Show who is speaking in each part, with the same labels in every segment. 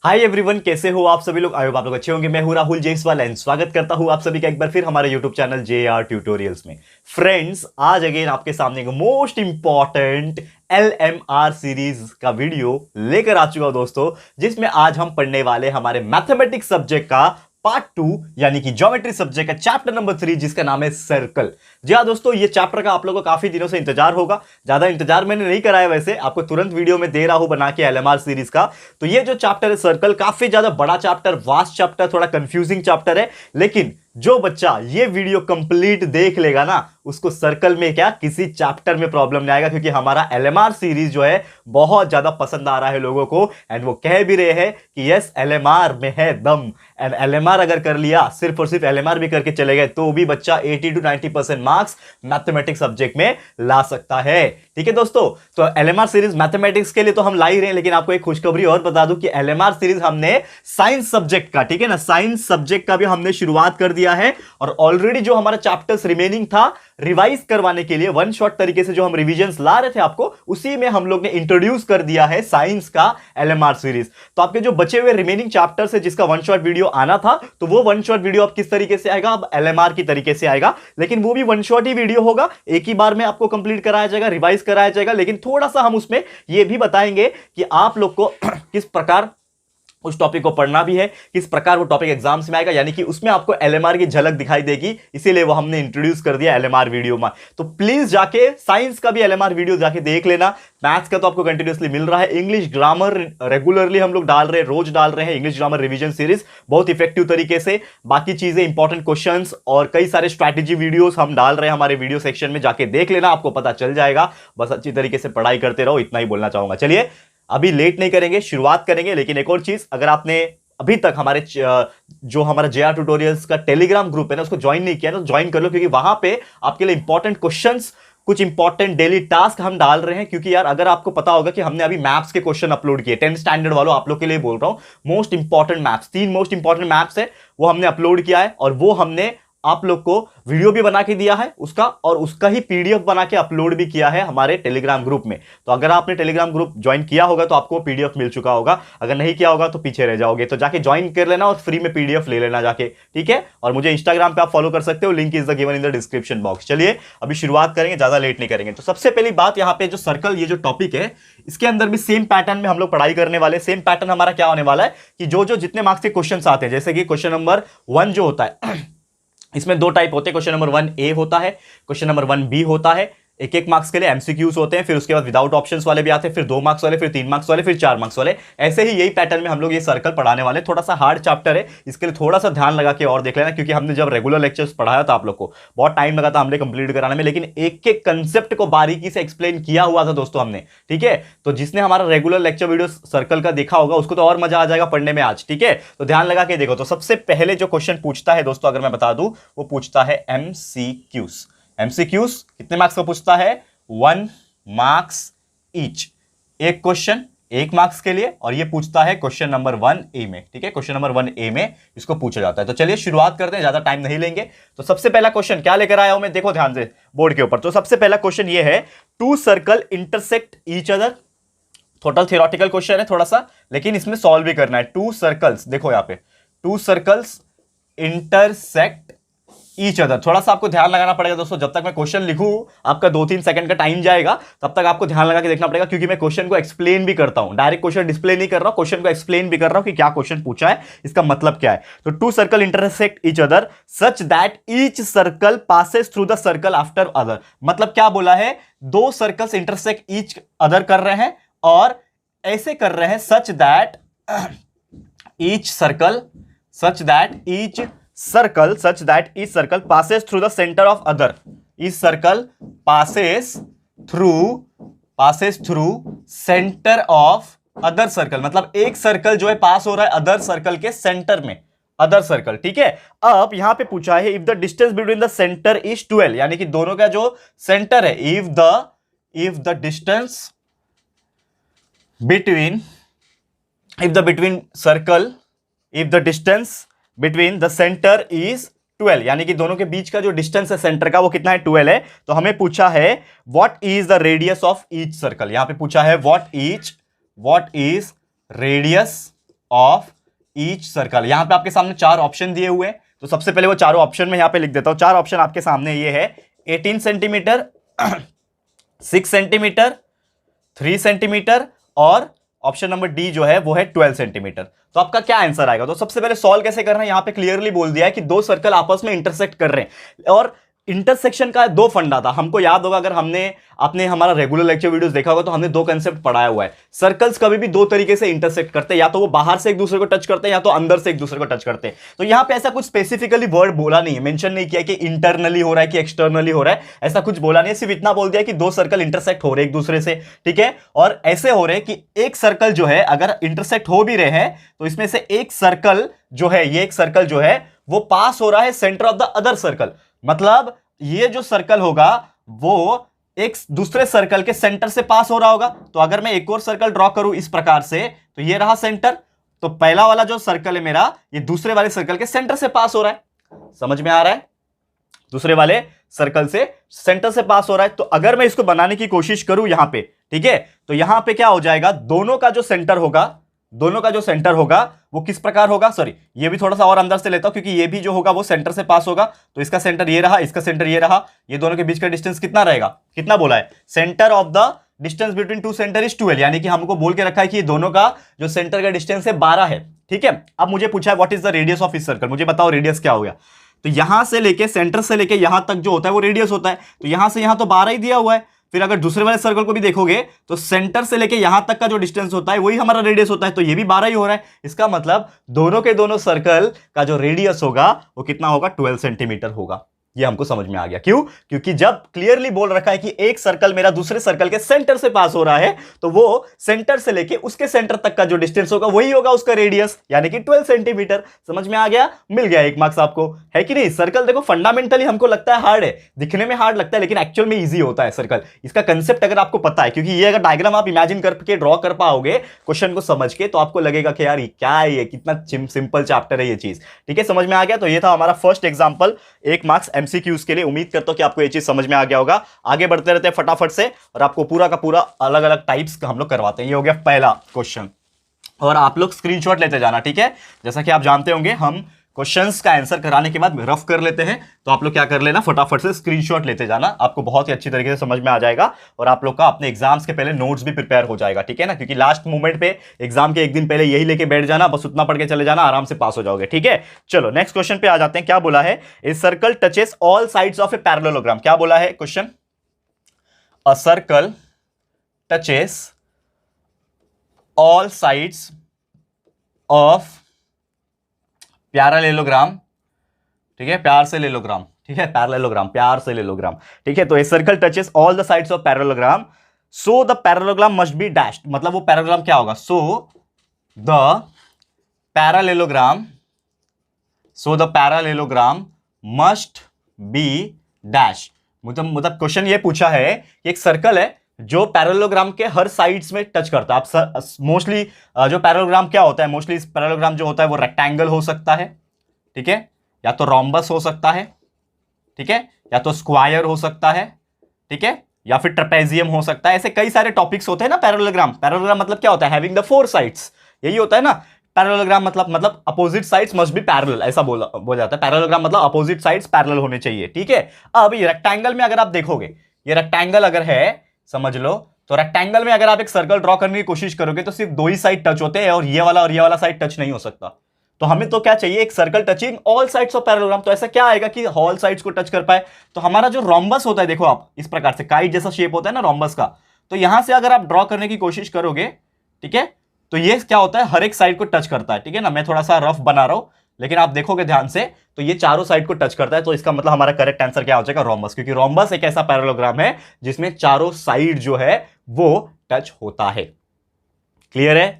Speaker 1: Hi everyone, कैसे हो आप सभी लोग। आई होप आप लोग अच्छे होंगे। मैं हूं राहुल जायसवाल एंड स्वागत करता हूं आप सभी का एक बार फिर हमारे यूट्यूब चैनल JR ट्यूटोरियल्स में। फ्रेंड्स, आज अगेन आपके सामने एक मोस्ट इंपॉर्टेंट LMR सीरीज का वीडियो लेकर आ चुका हूं दोस्तों, जिसमें आज हम पढ़ने वाले हमारे मैथमेटिक्स सब्जेक्ट का पार्ट 2 यानी कि ज्योमेट्री सब्जेक्ट का चैप्टर नंबर 3, जिसका नाम है सर्कल। जी हाँ दोस्तों, ये चैप्टर का आप लोगों को काफी दिनों से इंतजार होगा। ज्यादा इंतजार मैंने नहीं कराया, वैसे आपको तुरंत वीडियो में दे रहा हूं बना के LMR सीरीज का। तो ये जो चैप्टर है सर्कल, काफी ज्यादा बड़ा चैप्टर, वास्ट चैप्टर, थोड़ा कंफ्यूजिंग चैप्टर है, लेकिन जो बच्चा ये वीडियो कंप्लीट देख लेगा ना, उसको सर्कल में क्या किसी चैप्टर में प्रॉब्लम नहीं आएगा, क्योंकि हमारा LMR सीरीज जो है बहुत ज्यादा पसंद आ रहा है लोगों को। एंड वो कह भी रहे हैं कि यस, LMR में है दम। एंड LMR अगर कर लिया, सिर्फ और सिर्फ LMR भी करके चले गए, तो भी बच्चा 80 to 90% मार्क्स मैथमेटिक्स सब्जेक्ट में ला सकता है। ठीक है दोस्तों, तो LMR सीरीज मैथमेटिक्स के लिए तो हम ला ही रहे हैं, लेकिन आपको एक खुशखबरी और बता दूं कि LMR सीरीज हमने साइंस सब्जेक्ट का, ठीक है ना, साइंस सब्जेक्ट का भी हमने शुरुआत कर दिया है। और ऑलरेडी जो हमारा चैप्टर्स रिमेनिंग था, रिवाइज करवाने के लिए वन शॉट तरीके से जो हम रिवीजन्स ला रहे थे आपको, उसी में हम लोग ने इंट्रोड्यूस कर दिया है साइंस का LMR सीरीज। तो आपके जो बचे हुए रिमेनिंग चैप्टर्स है, जिसका वन शॉट वीडियो आना था, तो वो वन शॉट वीडियो अब किस तरीके से आएगा, अब LMR की तरीके से आएगा, लेकिन वो भी वन शॉट ही वीडियो होगा। एक ही बार में आपको कंप्लीट कराया जाएगा, रिवाइज कराया जाएगा, लेकिन थोड़ा सा हम उसमें ये भी बताएंगे कि आप लोग को किस प्रकार उस टॉपिक को पढ़ना भी है, किस प्रकार वो टॉपिक एग्जाम्स में आएगा, यानी कि उसमें आपको LMR की झलक दिखाई देगी। इसीलिए वो हमने इंट्रोड्यूस कर दिया LMR वीडियो में। तो प्लीज जाके साइंस का भी LMR वीडियो जाके देख लेना। मैथ्स का तो आपको कंटिन्यूअसली मिल रहा है। इंग्लिश ग्रामर रेगुलरली हम लोग डाल रहे हैं, रोज डाल रहे हैं इंग्लिश ग्रामर रिवीजन सीरीज बहुत इफेक्टिव तरीके से। बाकी चीजें, इंपॉर्टेंट क्वेश्चंस और कई सारे स्ट्रैटेजी वीडियोस हम डाल रहे हैं हमारे वीडियो सेक्शन में, जाके देख लेना, आपको पता चल जाएगा। बस अच्छी तरीके से पढ़ाई करते रहो, इतना ही बोलना चाहूंगा। चलिए अभी लेट नहीं करेंगे, शुरुआत करेंगे। लेकिन एक और चीज, अगर आपने अभी तक हमारे जो हमारा JR ट्यूटोरियल्स का टेलीग्राम ग्रुप है ना, उसको ज्वाइन नहीं किया ना, तो ज्वाइन कर लो, क्योंकि वहां पे आपके लिए इंपॉर्टेंट क्वेश्चंस, कुछ इंपॉर्टेंट डेली टास्क हम डाल रहे हैं। क्योंकि यार, अगर आपको पता होगा कि हमने अभी मैथ्स के क्वेश्चन अपलोड किए, 10th स्टैंडर्ड वालों, आप लोग के लिए बोल रहा हूं, most important maths, 3 most important maths है, वो हमने अपलोड किया है। और वो हमने आप लोग को वीडियो भी बना के दिया है उसका, और उसका ही PDF बना के अपलोड भी किया है हमारे टेलीग्राम ग्रुप में। तो अगर आपने टेलीग्राम ग्रुप ज्वाइन किया होगा तो आपको PDF मिल चुका होगा, अगर नहीं किया होगा तो पीछे रह जाओगे। तो जाके ज्वाइन कर लेना और फ्री में PDF ले लेना जाके, ठीक है। और मुझे इंस्टाग्राम पे आप फॉलो कर सकते हो, link is the given in the description box. चलिए अभी शुरुआत करेंगे, ज्यादा लेट नहीं करेंगे। तो सबसे पहली बात, यहाँ पे जो सर्कल, ये जो टॉपिक है, इसके अंदर भी सेम पैटर्न में हम लोग पढ़ाई करने वाले। सेम पैटर्न हमारा क्या होने वाला है कि जो जितने मार्क्स के क्वेश्चन आते हैं, जैसे कि क्वेश्चन नंबर 1 जो होता है, इसमें 2 टाइप होते हैं। क्वेश्चन नंबर 1A होता है, क्वेश्चन नंबर 1B होता है। एक मार्क्स के लिए MCQs होते हैं, फिर उसके बाद विदाउट ऑप्शंस वाले भी आते हैं, फिर 2 मार्क्स वाले, फिर 3 मार्क्स वाले, फिर 4 मार्क्स वाले। ऐसे ही यही पैटर्न में हम लोग ये सर्कल पढ़ाने वाले। थोड़ा सा हार्ड चैप्टर है, इसके लिए थोड़ा सा ध्यान लगा के और देख लेना, क्योंकि हमने जब रेगुलर लेक्चर्स पढ़ाया था आप लोग को, बहुत टाइम लगा था हमने कंप्लीट कराने में, लेकिन एक एक कंसेप्ट को बारीकी से एक्सप्लेन किया हुआ था दोस्तों हमने, ठीक है। तो जिसने हमारा रेगुलर लेक्चर वीडियो सर्कल का देखा होगा, उसको तो और मजा आ जाएगा पढ़ने में आज, ठीक है। तो ध्यान लगा के देखो। तो सबसे पहले जो क्वेश्चन पूछता है दोस्तों, अगर मैं बता दूं, वो पूछता है MCQs। MCQs कितने मार्क्स का पूछता है? 1 मार्क्स ईच। एक क्वेश्चन 1 मार्क्स के लिए, और ये पूछता है क्वेश्चन नंबर 1A में, ठीक है। क्वेश्चन नंबर 1A में इसको पूछा जाता है। तो चलिए शुरुआत करते हैं, ज्यादा टाइम नहीं लेंगे। तो सबसे पहला क्वेश्चन क्या लेकर आया हूं मैं, देखो ध्यान से बोर्ड के ऊपर। तो सबसे पहला क्वेश्चन ये है, 2 circle intersect each other. Total theoretical question है थोड़ा सा, लेकिन इसमें सॉल्व भी करना है। 2 सर्कल्स, देखो यहां पे 2 सर्कल्स इंटरसेक्ट ईच अदर। थोड़ा सा आपको ध्यान लगाना पड़ेगा दोस्तों। जब तक मैं क्वेश्चन लिखूं, आपका 2-3 सेकंड का टाइम जाएगा, तब तक आपको ध्यान लगा के देखना पड़ेगा, क्योंकि मैं क्वेश्चन को एक्सप्लेन भी करता हूं। डायरेक्ट क्वेश्चन डिस्प्ले नहीं कर रहा हूं, क्वेश्चन को एक्सप्लेन भी कर रहा हूं कि क्या क्वेश्चन पूछा है, इसका मतलब क्या है। तो 2 circle intersect each other such that each circle passes through the circle after other. मतलब क्या बोला है, 2 सर्कल्स इंटरसेक्ट ईच अदर कर रहे हैं, और ऐसे कर रहे हैं such that each circle passes through the center of other. Each circle passes through center of other circle। मतलब एक सर्कल जो है पास हो रहा है अदर सर्कल के सेंटर में, अदर सर्कल, ठीक है। अब यहां पे पूछा है if the distance between the centre is 12, यानी कि दोनों का जो सेंटर है, if the distance between the centre is 12, यानी कि दोनों के बीच का जो डिस्टेंस है सेंटर का, वो कितना है? 12 है। तो हमें पूछा है what is the radius of each circle. यहां पे पूछा है what is radius of each circle. यहां पे आपके सामने 4 ऑप्शन दिए हुए हैं, तो सबसे पहले वो चारों ऑप्शन में यहां पे लिख देता हूं। 4 ऑप्शन आपके सामने ये है 18 सेंटीमीटर, 6 सेंटीमीटर, 3 सेंटीमीटर और ऑप्शन नंबर डी जो है वो है 12 सेंटीमीटर। तो आपका क्या आंसर आएगा? तो सबसे पहले सॉल्व कैसे करना है, यहां पे क्लियरली बोल दिया है कि 2 सर्कल आपस में इंटरसेक्ट कर रहे हैं, और इंटरसेक्शन का 2 फंडा था। हमको याद होगा, अगर हमने आपने हमारा रेगुलर लेक्चर वीडियोस देखा होगा तो हमने 2 कंसेप्ट पढ़ाया हुआ है। सर्कल्स कभी भी 2 तरीके से इंटरसेक्ट करते हैं, या तो वो बाहर से एक दूसरे को टच करते हैं या तो अंदर से एक दूसरे को टच करते हैं। तो यहां पे ऐसा कुछ स्पेसिफिकली वर्ड बोला नहीं है, मेंशन नहीं किया कि इंटरनली हो रहा है कि एक्सटर्नली हो रहा है, ऐसा कुछ बोला नहीं है। सिर्फ इतना बोल दिया कि 2 सर्कल इंटरसेक्ट हो रहे एक दूसरे से, ठीक है। और ऐसे हो रहे कि एक सर्कल जो है अगर इंटरसेक्ट हो भी रहे हैं तो इसमें से एक सर्कल जो है, ये एक सर्कल जो है वो पास हो रहा है centre of the other circle. मतलब ये जो सर्कल होगा वो एक दूसरे सर्कल के सेंटर से पास हो रहा होगा। तो अगर मैं एक और सर्कल ड्रॉ करूं इस प्रकार से, तो ये रहा सेंटर, तो पहला वाला जो सर्कल है मेरा, ये दूसरे वाले सर्कल के सेंटर से पास हो रहा है। समझ में आ रहा है? दूसरे वाले सर्कल से सेंटर से पास हो रहा है। तो अगर मैं इसको बनाने की कोशिश करूं यहां पे, ठीक है, तो यहां पे क्या हो जाएगा, दोनों का जो सेंटर होगा वो किस प्रकार होगा, सॉरी ये भी थोड़ा सा और अंदर से लेता हूं, क्योंकि ये भी जो होगा वो सेंटर से पास होगा। तो इसका सेंटर ये रहा, इसका सेंटर ये रहा, ये दोनों के बीच का डिस्टेंस कितना रहेगा, कितना बोला है, centre of the distance between 2 centre is 12, यानी कि हमको बोल के रखा है कि ये दोनों का जो सेंटर का डिस्टेंस है 12 है, ठीक है। अब मुझे पूछा है what is the radius of इस सर्कल, मुझे बताओ रेडियस क्या हो गया। तो यहां से लेके सेंटर से लेके यहां तक जो होता है वो रेडियस होता है, तो यहां से यहां तो 12 ही दिया हुआ है। फिर अगर दूसरे वाले सर्कल को भी देखोगे तो सेंटर से लेके यहां तक का जो डिस्टेंस होता है वही हमारा रेडियस होता है, तो ये भी 12 ही हो रहा है। इसका मतलब दोनों के दोनों सर्कल का जो रेडियस होगा वो कितना होगा, 12 सेंटीमीटर होगा। ये हमको समझ में आ गया। क्यों? क्योंकि जब क्लियरली बोल रखा है कि एक सर्कल मेरा दूसरे सर्कल के सेंटर से पास हो रहा है, तो वो सेंटर से लेके उसके सेंटर तक का जो डिस्टेंस होगा वही होगा उसका रेडियस, यानी कि 12 सेंटीमीटर। समझ में आ गया? मिल गया 1 मार्क्स आपको, है कि नहीं। सर्कल देखो फंडामेंटली हमको लगता है हार्ड है, दिखने में हार्ड लगता है, लेकिन एक्चुअल में ईजी होता है सर्कल। इसका कंसेप्ट अगर आपको पता है, क्योंकि ये अगर डायग्राम आप इमेजिन करके ड्रॉ कर पाओगे क्वेश्चन को समझ के, तो आपको लगेगा कि यार क्या है ये, कितना सिंपल चैप्टर है ये चीज, ठीक है। समझ में आ गया? तो ये था हमारा फर्स्ट एग्जाम्पल 1 मार्क्स एमसीक्यूज के लिए। उम्मीद करता हूं कि आपको ये चीज समझ में आ गया होगा। आगे बढ़ते रहते हैं फटाफट से, और आपको पूरा का पूरा अलग अलग टाइप्स का हम लोग करवाते हैं। ये हो गया पहला क्वेश्चन, और आप लोग स्क्रीनशॉट लेते जाना, ठीक है। जैसा कि आप जानते होंगे हम क्वेश्चंस का आंसर कराने के बाद रफ कर लेते हैं, तो आप लोग क्या कर लेना, फटाफट से स्क्रीनशॉट लेते जाना, आपको बहुत ही अच्छी तरीके से समझ में आ जाएगा, और आप लोग का अपने एग्जाम्स के पहले नोट्स भी प्रिपेयर हो जाएगा, ठीक है ना। क्योंकि लास्ट मोमेंट पे एग्जाम के 1 दिन पहले यही लेके बैठ जाना, बस उतना पढ़ के चले जाना, आराम से पास हो जाओगे, ठीक है। चलो नेक्स्ट क्वेश्चन पे आ जाते हैं। क्या बोला है, a circle touches all sides of a parallelogram. क्या बोला है question, a circle touches all sides of parallelogram, ठीक है, प्यार से ले लो ग्राम, ठीक है, पैरेललोग्राम, प्यार से ले लो ग्राम, ठीक है। तो a circle touches all the sides of parallelogram, so the parallelogram must be dashed. मतलब वो पैरेललोग्राम क्या होगा, so the parallelogram, so the parallelogram must be dash. मतलब क्वेश्चन ये पूछा है कि एक सर्कल है जो पैरेललोग्राम के हर साइड्स में टच करता है। आप मोस्टली जो पैरेललोग्राम क्या होता है, मोस्टली पैरेललोग्राम जो होता है वो रेक्टेंगल हो सकता है, ठीक है, या तो रोम्बस हो सकता है, ठीक है, या तो स्क्वायर हो सकता है, ठीक है, या फिर ट्रेपेजियम हो सकता है। ऐसे कई सारे टॉपिक्स होते हैं ना पैरेललोग्राम। पैरेललोग्राम मतलब क्या होता है, हैविंग द 4 साइड्स, यही होता है ना पैरेललोग्राम। मतलब opposite sides must be parallel, ऐसा बोला जाता है। पैरेललोग्राम मतलब अपोजिट साइड्स पैरेलल होने चाहिए, ठीक है। अब ये रेक्टेंगल में अगर आप देखोगे, ये रेक्टेंगल अगर है, समझ लो, तो रेक्टेंगल में अगर आप एक सर्कल ड्रॉ करने की कोशिश करोगे तो सिर्फ 2 ही साइड टच होते हैं, और ये वाला साइड टच नहीं हो सकता। तो हमें तो क्या चाहिए, एक circle touching all sides of parallelogram. तो ऐसा क्या आएगा कि ऑल साइड्स को टच कर पाए। तो हमारा जो रोम्बस होता है, देखो आप इस प्रकार से काइट जैसा शेप होता है ना रोम्बस का, तो यहां से अगर आप ड्रॉ करने की कोशिश करोगे, ठीक है, तो ये क्या होता है, हर एक साइड को टच करता है, ठीक है ना। मैं थोड़ा सा रफ बना रहा हूं, लेकिन आप देखोगे ध्यान से तो ये चारों साइड को टच करता है। तो इसका मतलब हमारा करेक्ट आंसर क्या हो जाएगा, रोम्बस, क्योंकि रोम्बस एक ऐसा पैरेललोग्राम है जिसमें चारों साइड जो है वो टच होता है। क्लियर है,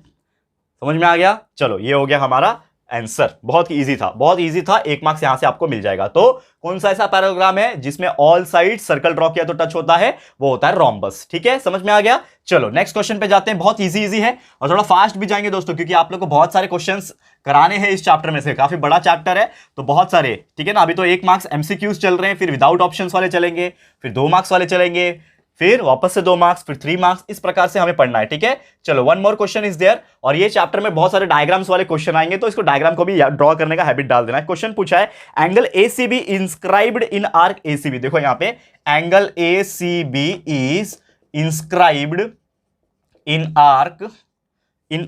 Speaker 1: समझ में आ गया। चलो ये हो गया हमारा आंसर, बहुत इजी था, बहुत इजी था, 1 मार्क्स यहां से आपको मिल जाएगा। तो कौन सा ऐसा पैरेललोग्राम है जिसमें ऑल साइड सर्कल ड्रॉ किया तो टच होता है, वो होता है रोम्बस, ठीक है, समझ में आ गया। चलो नेक्स्ट क्वेश्चन पे जाते हैं। बहुत इजी है, और थोड़ा फास्ट भी जाएंगे दोस्तों, क्योंकि आप लोग को बहुत सारे क्वेश्चंस कराने हैं इस चैप्टर में से, काफी बड़ा चैप्टर है तो बहुत सारे, ठीक है ना। अभी तो 1 मार्क्स एमसीक्यूज चल रहे हैं, फिर विदाउट ऑप्शंस वाले चलेंगे, फिर 2 मार्क्स वाले चलेंगे, फिर वापस से 2 मार्क्स, फिर 3 मार्क्स, इस प्रकार से हमें पढ़ना है, ठीक है। चलो, one more question is there, और ये चैप्टर में बहुत सारे डायग्राम्स वाले क्वेश्चन आएंगे, तो इसको डायग्राम को भी ड्रॉ करने का हैबिट डाल देना है। क्वेश्चन पूछा है, angle ACB inscribed in arc ACB. देखो यहां पे angle ACB is inscribed in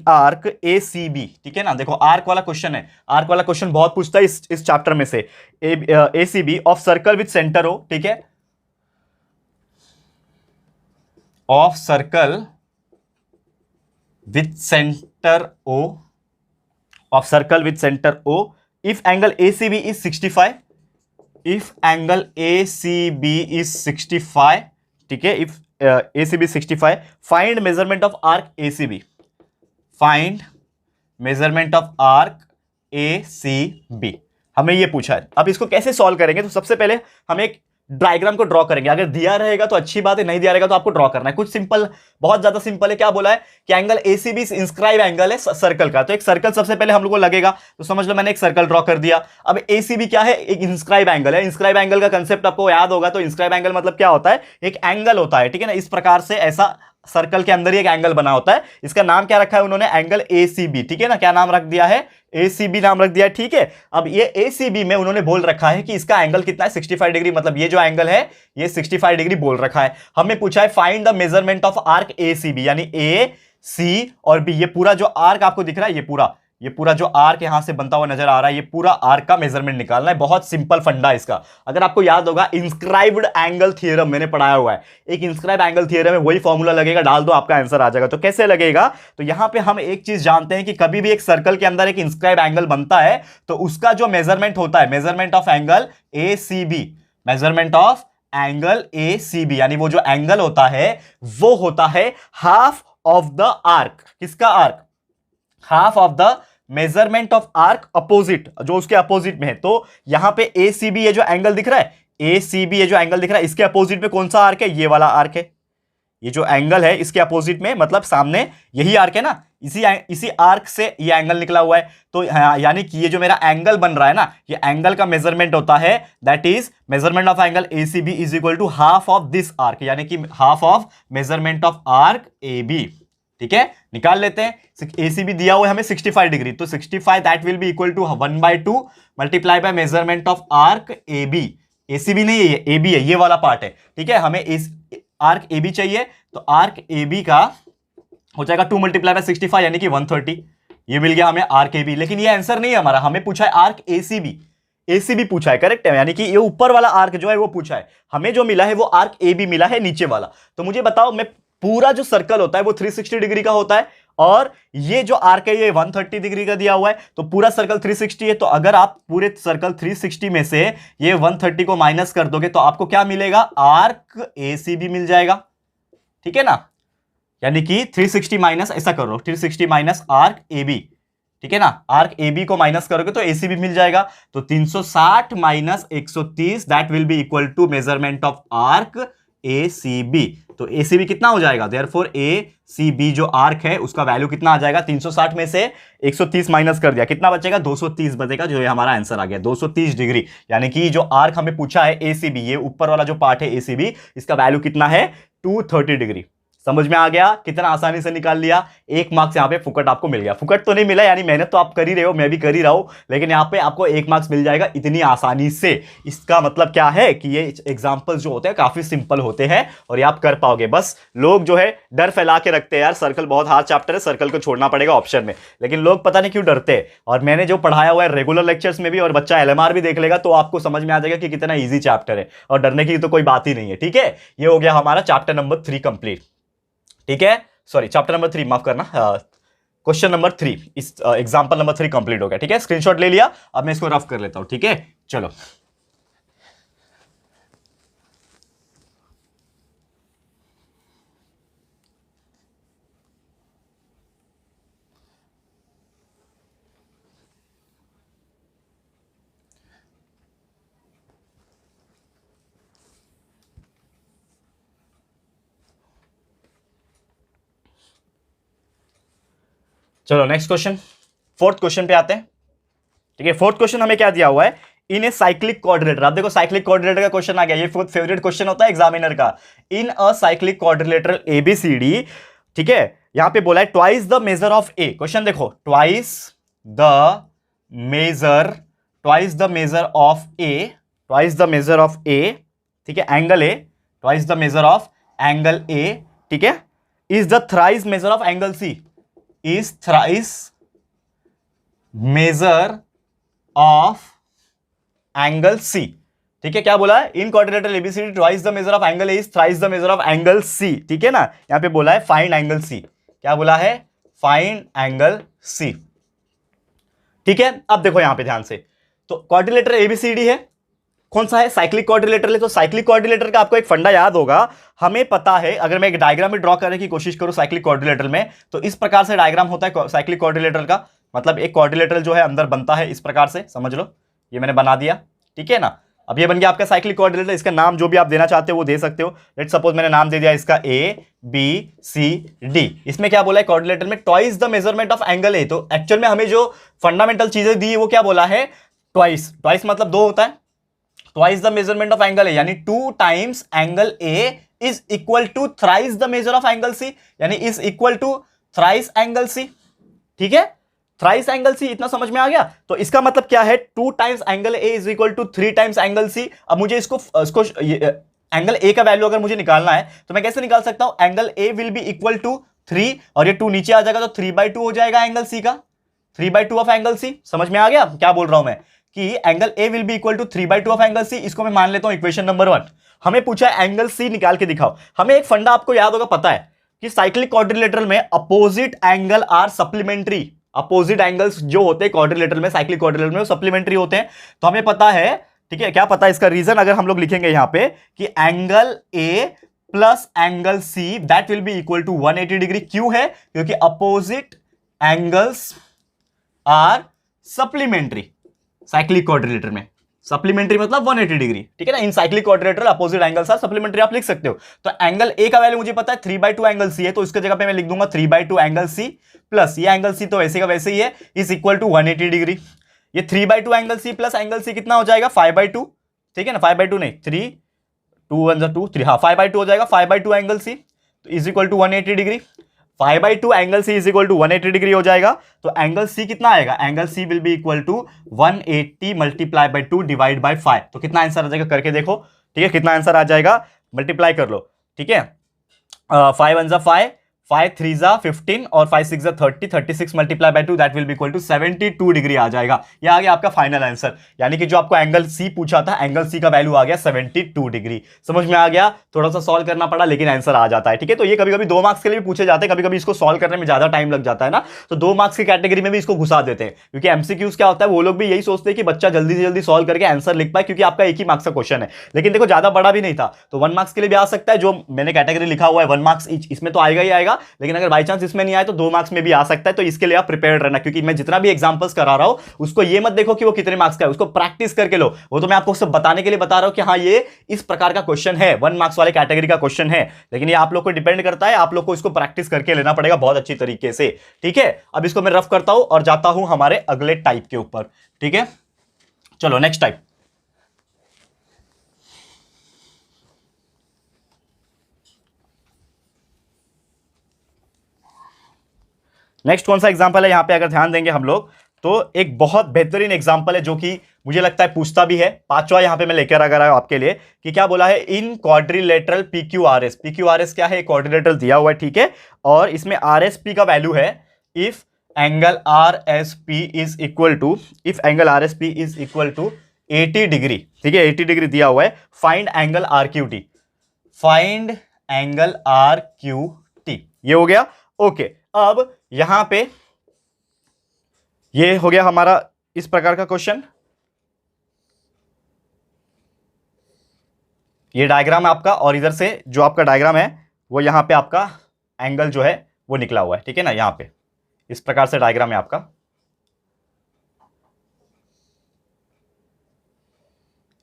Speaker 1: arc ACB, ठीक है ना। देखो आर्क वाला क्वेश्चन है, आर्क वाला क्वेश्चन बहुत पूछता है इस चैप्टर में से। ACB of circle with centre O, ठीक है, of circle with centre O, of circle with centre O, if angle ACB is 65, if angle ACB is 65, ठीक है, if ACB 65, find measurement of arc ACB, find measurement of arc ACB, हमें ये पूछा है। अब इसको कैसे सॉल्व करेंगे, तो सबसे पहले हम एक डायग्राम को ड्रॉ करेंगे। अगर दिया रहेगा तो अच्छी बात है, नहीं दिया रहेगा तो आपको ड्रॉ करना है। कुछ सिंपल, बहुत ज्यादा सिंपल है। क्या बोला है कि एंगल एसीबी इंस्क्राइब एंगल है सर्कल का, तो एक सर्कल सबसे पहले हम लोग को लगेगा, तो समझ लो मैंने एक सर्कल ड्रॉ कर दिया। अब एसीबी क्या है, एक इंस्क्राइब एंगल है। इंस्क्राइब एंगल का कंसेप्ट आपको याद होगा, तो इंस्क्राइब एंगल मतलब क्या होता है, एक एंगल होता है, ठीक है ना। इस प्रकार से ऐसा सर्कल के अंदर ही एक एंगल बना होता है, इसका नाम क्या रखा है उन्होंने, एंगल एसीबी, ठीक है ना। क्या नाम रख दिया है, एसीबी नाम रख दिया है, ठीक है। अब ये एसीबी में उन्होंने बोल रखा है कि इसका एंगल कितना है, 65 डिग्री, मतलब ये जो एंगल है ये 65 डिग्री बोल रखा है। हमें पूछा है find the measurement of arc ACB, यानी ए सी और बी, ये पूरा जो आर्क आपको दिख रहा है, ये पूरा जो आर्क यहां से बनता हुआ नजर आ रहा है, ये पूरा आर्क का मेजरमेंट निकालना है। बहुत सिंपल फंडा है इसका। अगर आपको याद होगा इंस्क्राइब्ड एंगल थ्योरम मैंने पढ़ाया हुआ है, एक इंस्क्राइब एंगल थ्योरम है, वही फॉर्मूला लगेगा, डाल दो आपका आंसर आ जाएगा। तो कैसे लगेगा, तो यहां पे हम एक चीज जानते हैं कि कभी भी एक सर्कल के अंदर एक इंस्क्राइब एंगल बनता है तो उसका जो मेजरमेंट होता है, measurement of angle ACB, measurement of angle ACB, यानी वो जो एंगल होता है वो होता है हाफ ऑफ द आर्क। किसका arc, half of the measurement of arc opposite, जो उसके अपोजिट में है। तो यहां पे एसीबी ये जो एंगल दिख रहा है, एसीबी ये जो एंगल दिख रहा है, इसके अपोजिट में कौन सा आर्क है, ये वाला आर्क है। ये जो एंगल है इसके अपोजिट में, मतलब सामने यही आर्क है ना, इसी आर्क से ये एंगल निकला हुआ है। तो यानी कि ये जो मेरा एंगल बन रहा है ना, ये एंगल का मेजरमेंट होता है, that is measurement of angle ACB is equal to half of this arc, यानी कि half of measurement of arc AB, ठीक है। निकाल लेते हैं, एसीबी दिया हुआ है हमें 65 डिग्री, तो 65 that will be equal to 1/2 multiply by measurement of arc AB. ACB नहीं है, ये एबी है, ये वाला पार्ट है, ठीक है। हमें आर्क एबी चाहिए, तो आर्क एबी का हो जाएगा 2 मल्टीप्लाई बाय 65, यानी कि 130। ये मिल गया हमें आर्क एबी। लेकिन ये आंसर नहीं है हमारा, हमें पूछा है आर्क एसीबी, एसीबी पूछा है, करेक्ट है, यानी कि ये ऊपर वाला आर्क जो है वो पूछा है। हमें जो मिला है वो आर्क एबी मिला है, नीचे वाला। तो मुझे बताओ, मैं पूरा जो सर्कल होता है वो 360 डिग्री का होता है, और ये जो आर्क है ये 130 डिग्री का दिया हुआ है, तो पूरा सर्कल 360 है। तो अगर आप पूरे सर्कल 360 में से ये 130 को माइनस कर दोगे तो आपको क्या मिलेगा, आर्क एसीबी मिल जाएगा, ठीक है ना। यानी कि 360 माइनस, ऐसा करो 360 माइनस आर्क एबी, ठीक है ना। आर्क एबी को माइनस करोगे तो एसीबी मिल जाएगा। तो 360 minus 130 that will be equal to measurement of arc ACB. तो एसीबी कितना हो जाएगा, देयरफॉर एसीबी जो आर्क है उसका वैल्यू कितना आ जाएगा, 360 में से 130 माइनस कर दिया, कितना बचेगा, 230 बचेगा, जो ये हमारा आंसर आ गया 230 डिग्री। यानी कि जो आर्क हमें पूछा है एसीबी, ये ऊपर वाला जो पार्ट है एसीबी, इसका वैल्यू कितना है, 230 डिग्री। समझ में आ गया, कितना आसानी से निकाल लिया। 1 मार्क्स यहां पे फुकट आपको मिल गया। फुकट तो नहीं मिला, यानी मेहनत तो आप कर ही रहे हो, मैं भी कर ही रहा हूं, लेकिन यहां पे आपको 1 मार्क्स मिल जाएगा इतनी आसानी से। इसका मतलब क्या है कि ये एग्जांपल्स जो होते हैं काफी सिंपल होते हैं और ये आप कर पाओगे। बस लोग जो है डर फैला के रखते हैं, यार सर्कल बहुत हार्ड चैप्टर है, सर्कल को छोड़ना पड़ेगा ऑप्शन में, लेकिन लोग पता नहीं क्यों डरते हैं। और मैंने जो पढ़ाया हुआ है रेगुलर लेक्चर्स में भी, और बच्चा एलएमआर भी देख लेगा तो आपको समझ में आ जाएगा कि कितना ईजी चैप्टर है, और डरने की तो कोई बात ही नहीं है, ठीक है। ये हो गया हमारा चैप्टर नंबर 3 कंप्लीट, ठीक है। सॉरी, चैप्टर नंबर 3, माफ करना, क्वेश्चन नंबर 3, इस एग्जांपल नंबर 3 कंप्लीट हो गया, ठीक है। स्क्रीनशॉट ले लिया, अब मैं इसको रफ कर लेता हूं, ठीक है। चलो, चलो नेक्स्ट क्वेश्चन, फोर्थ क्वेश्चन पे आते हैं, ठीक है। फोर्थ क्वेश्चन हमें क्या दिया हुआ है, इन ए साइक्लिक क्वाड्रिलेटर। आप देखो साइक्लिक क्वाड्रिलेटर का क्वेश्चन आ गया, ये फेवरेट क्वेश्चन होता है एग्जामिनर का। In a cyclic quadrilateral ABCD, ठीक है, यहां पे बोला है twice the measure of A. Question देखो, twice the measure of A, twice the measure of A, ठीक है, angle A, twice the measure of angle A, ठीक है, is the thrice measure of angle C, is thrice measure of angle C, ठीक है। क्या बोला है, in quadrilateral ABCD twice the measure of angle A is thrice the measure of angle C, ठीक है ना। यहां पे बोला है फाइंड एंगल सी, क्या बोला है, फाइंड एंगल सी, ठीक है। अब देखो यहां पे ध्यान से, तो क्वाड्रिलेटर एबीसीडी है, कौन सा है, साइक्लिक क्वाड्रिलेटर है। तो साइक्लिक क्वाड्रिलेटर का आपको एक फंडा याद होगा, हमें पता है, अगर मैं एक डायग्राम में ड्रॉ करने की कोशिश करूं साइक्लिक क्वाड्रिलेटर में, तो इस प्रकार से डायग्राम होता है साइक्लिक क्वाड्रिलेटर का। मतलब एक क्वाड्रिलेटर जो है अंदर बनता है इस प्रकार से, समझ लो, ये मैंने बना दिया, ठीक है ना। अब ये बन गया आपका साइक्लिक क्वाड्रिलेटर। इसका नाम जो भी आप देना चाहते हो वो दे सकते हो। लेट सपोज मैंने नाम दे दिया इसका ए बी सी डी। इसमें क्या बोला है, क्वाड्रिलेटर में twice the measurement of angle ए। तो एक्चुअल में हमें जो फंडामेंटल चीजें दी वो क्या बोला है, ट्वाइस, ट्वाइस मतलब दो होता है, twice the measurement of angle A, यानी 2 times angle A is equal to thrice the measure of angle C, यानी is equal to thrice angle C, ठीक है, थ्राइस एंगल सी। इतना समझ में आ गया। तो इसका मतलब क्या है, 2 times angle A is equal to 3 times angle C. अब मुझे इसको एंगल ए का वैल्यू अगर मुझे निकालना है तो मैं कैसे निकाल सकता हूं, angle A will be equal to 3 और ये 2 नीचे आ जाएगा तो 3/2 हो जाएगा एंगल सी का, 3/2 ऑफ एंगल सी। समझ में आ गया क्या बोल रहा हूं मैं, कि angle A will be equal to 3/2 of angle C. इसको मैं मान लेता हूं इक्वेशन नंबर 1। हमें पूछा है एंगल सी निकाल के दिखाओ। हमें एक फंडा आपको याद होगा, पता है कि साइक्लिक क्वाड्रिलेटरल में opposite angle are supplementary. Opposite angles जो होते हैं क्वाड्रिलेटरल में, साइक्लिक क्वाड्रिलेटरल में, वो सप्लीमेंट्री होते हैं। तो हमें पता है, ठीक है, क्या पता है इसका रीजन, अगर हम लोग लिखेंगे यहां पे कि angle A plus angle C that will be equal to 180 degree. क्यों है, क्योंकि opposite angles are supplementary cyclic quadrilateral में। सप्लीमेंट्री मतलब 180 डिग्री, ठीक है ना। In cyclic quadrilateral opposite angles are supplementary आप लिख सकते हो। तो एंगल ए का वैल्यू मुझे पता है 3/2 एंगल सी है, तो इसके जगह पे मैं लिख दूंगा 3/2 एंगल सी प्लस ये एंगल सी तो वैसे का वैसे ही है, इज इक्वल टू 180 डिग्री। ये 3/2 angle C plus angle C कितना हो जाएगा, 5/2, ठीक है ना, 5/2 नहीं, 3 2 1 2 3, हाँ 5/2 हो जाएगा, 5/2 एंगल सी तो is equal to 180 degree. 5/2 angle C is equal to 180 degree हो जाएगा। तो एंगल सी कितना आएगा, angle C will be equal to 180 multiply by 2 divide by 5। तो कितना आंसर आ जाएगा, करके देखो, ठीक है, कितना आंसर आ जाएगा, मल्टीप्लाई कर लो, ठीक है। 5 1 5, 5 3 15 और 5 6 30, 36 multiply by 2 that will be equal to 72 degree आ जाएगा। ये आ गया आपका फाइनल आंसर। यानी कि जो आपको एंगल सी पूछा था, एंगल सी का वैल्यू आ गया 72 डिग्री। समझ में आ गया, थोड़ा सा सॉल्व करना पड़ा लेकिन आंसर आ जाता है, ठीक है। तो ये कभी कभी 2 मार्क्स के लिए भी पूछे जाते हैं, कभी कभी इसको सॉल्व करने में ज्यादा टाइम लग जाता है ना, तो 2 मार्क्स की कैटेगरी में भी इसको घुसा देते हैं। क्योंकि एमसीक्यूज क्या होता है, वो लोग भी यही सोचते हैं कि बच्चा जल्दी से जल्दी सॉल्व करके आंसर लिख पाए, क्योंकि आपका एक ही मार्क्स का क्वेश्चन है। लेकिन देखो ज्यादा बड़ा भी नहीं था, तो 1 मार्क्स के लिए भी आ सकता है। जो मैंने कैटेगरी लिखा हुआ है 1 मार्क्स ईच, इसमें तो आएगा ही आएगा, लेकिन अगर बाई चांस इसमें नहीं आए तो 2 मार्क्स में भी आ सकता है। तो इसके लिए आप प्रिपेयर्ड रहना, क्योंकि मैं जितना भी एग्जांपल्स करा रहा हूं उसको ये मत देखो कि वो कितने मार्क्स का है, उसको प्रैक्टिस करके लो। वो तो मैं आपको सब बताने के लिए बता रहा हूं कि हाँ ये इस प्रकार का क्वेश्चन है, 1 मार्क्स वाले कैटेगरी का क्वेश्चन है। लेकिन ये आप लोग को डिपेंड करता है, आप लोग को इसको प्रैक्टिस करके लेना पड़ेगा बहुत अच्छी तरीके से, ठीक है। अब इसको मैं रफ करता हूं और जाता हूं हमारे अगले टाइप के ऊपर, ठीक है। चलो नेक्स्ट टाइप। नेक्स्ट कौन सा एग्जांपल है, यहां पे अगर ध्यान देंगे हम लोग तो एक बहुत बेहतरीन एग्जांपल है, जो कि मुझे लगता है पूछता भी है। 5वां यहां पे मैं लेकर आ गया हूं आपके लिए कि क्या बोला है, इन क्वाड्रिलेटरल PQRS। PQRS क्या है, क्वाड्रिलेटरल दिया हुआ है, ठीक है, और इसमें RSP का वैल्यू है if angle RSP is equal to, if angle RSP is equal to 80 degree, ठीक है, 80 डिग्री दिया हुआ है। Find angle RQT, find angle RQT, ये हो गया, ओके। अब यहां पे ये हो गया हमारा इस प्रकार का क्वेश्चन। ये डायग्राम है आपका, और इधर से जो आपका डायग्राम है वो यहां पे आपका एंगल जो है वो निकला हुआ है, ठीक है ना। यहां पे इस प्रकार से डायग्राम है आपका,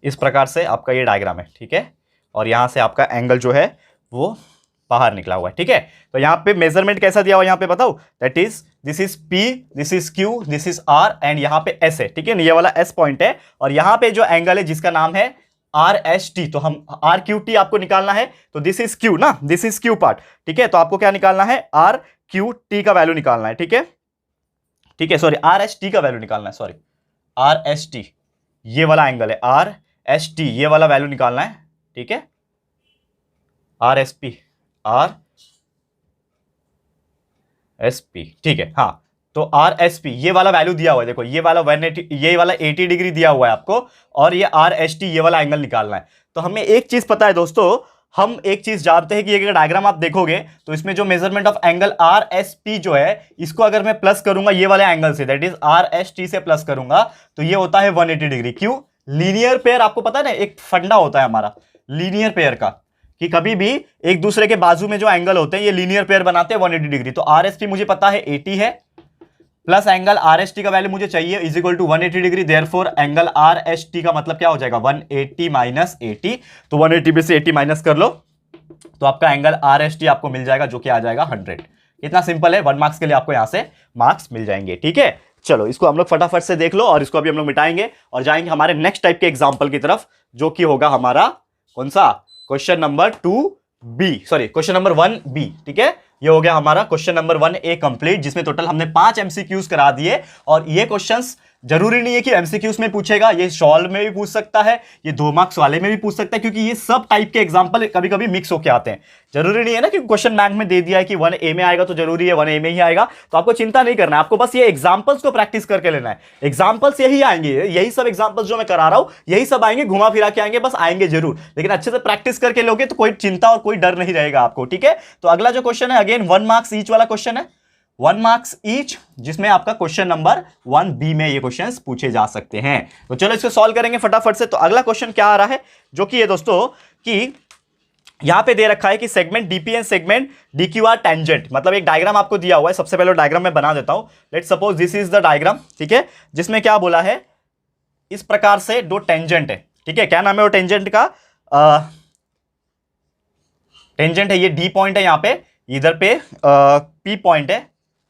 Speaker 1: इस प्रकार से आपका ये डायग्राम है, ठीक है। और यहां से आपका एंगल जो है वो बाहर निकला हुआ है, ठीक है। तो यहां पे मेजरमेंट कैसा दिया हुआ है, यहां पे बताओ, that is this is P, this is Q, this is R and यहां पे S है, ठीक है, ये वाला S पॉइंट है और यहां पे जो एंगल है जिसका नाम है RST, तो हम RQT आपको निकालना है, तो दिस इज Q ना, दिस इज Q पार्ट, ठीक है, तो आपको क्या निकालना है, RQT का वैल्यू निकालना है, ठीक है, ठीक है, सॉरी RST का वैल्यू निकालना है, सॉरी RST, ये वाला एंगल है RST, ये वाला वैल्यू निकालना है, ठीक है, RSP, RSP, ठीक है, हाँ, तो RSP ये वाला वैल्यू दिया हुआ है, देखो ये वाला 180, ये वाला 80 डिग्री दिया हुआ है आपको, और ये RST ये वाला एंगल निकालना है। तो हमें एक चीज पता है दोस्तों, हम एक चीज जानते हैं कि अगर डायग्राम आप देखोगे तो इसमें जो मेजरमेंट ऑफ एंगल RSP जो है, इसको अगर मैं प्लस करूंगा ये वाले एंगल से, दैट इज RST से प्लस करूंगा, तो ये होता है 180 डिग्री। क्यों? लीनियर पेयर, आपको पता है ना, एक फंडा होता है हमारा लीनियर पेयर का, कि कभी भी एक दूसरे के बाजू में जो एंगल होते हैं ये लीनियर पेयर बनाते हैं 180 डिग्री। तो RSP मुझे पता है 80 है, प्लस एंगल RST का वैल्यू मुझे चाहिए is equal to 180 degree, therefore angle RST का मतलब क्या हो जाएगा, 180 माइनस 80, तो 180 में से 80 माइनस कर लो तो आपका एंगल RST आपको मिल जाएगा, जो कि आ जाएगा 100। इतना सिंपल है, 1 मार्क्स के लिए आपको यहां से मार्क्स मिल जाएंगे, ठीक है। चलो इसको हम लोग फटाफट से देख लो और इसको अभी हम लोग मिटाएंगे और जाएंगे हमारे नेक्स्ट टाइप के एग्जाम्पल की तरफ, जो कि होगा हमारा कौन सा, question number 2B, sorry question number 1B, ठीक है। ये हो गया हमारा क्वेश्चन नंबर 1A कंप्लीट, जिसमें टोटल हमने 5 MCQs करा दिए। और ये क्वेश्चंस जरूरी नहीं है कि MCQs में पूछेगा, ये सॉल्व में भी पूछ सकता है, ये 2 मार्क्स वाले में भी पूछ सकता है, क्योंकि ये सब टाइप के एग्जांपल कभी कभी मिक्स होके आते हैं। जरूरी नहीं है ना कि क्वेश्चन बैंक में दे दिया है कि 1A में आएगा तो जरूरी है 1A में ही आएगा, तो आपको चिंता नहीं करना है, आपको बस ये एग्जांपल्स को प्रैक्टिस करके लेना है। एग्जांपल्स यही आएंगे, यही सब एग्जांपल्स जो मैं करा रहा हूं यही सब आएंगे, घुमा फिरा के आएंगे, बस आएंगे जरूर, लेकिन अच्छे से प्रैक्टिस करके लोगे तो कोई चिंता और कोई डर नहीं रहेगा आपको, ठीक है। तो अगला जो क्वेश्चन है अगेन 1 मार्क्स ईच वाला क्वेश्चन है, 1 मार्क्स ईच, जिसमें आपका क्वेश्चन नंबर 1B में ये क्वेश्चंस पूछे जा सकते हैं। तो चलो इसको सॉल्व करेंगे फटाफट से। तो अगला क्वेश्चन क्या आ रहा है, जो कि ये दोस्तों कि यहां पे दे रखा है कि segment DP and segment DQ are tangent, मतलब एक डायग्राम आपको दिया हुआ है। सबसे पहले डायग्राम मैं बना देता हूं, let's suppose this is the diagram, ठीक है, जिसमें क्या बोला है, इस प्रकार से 2 टेंजेंट है, ठीक है। क्या नाम है वो टेंजेंट का, टेंजेंट है ये D पॉइंट है, यहां पे इधर पे P पॉइंट है,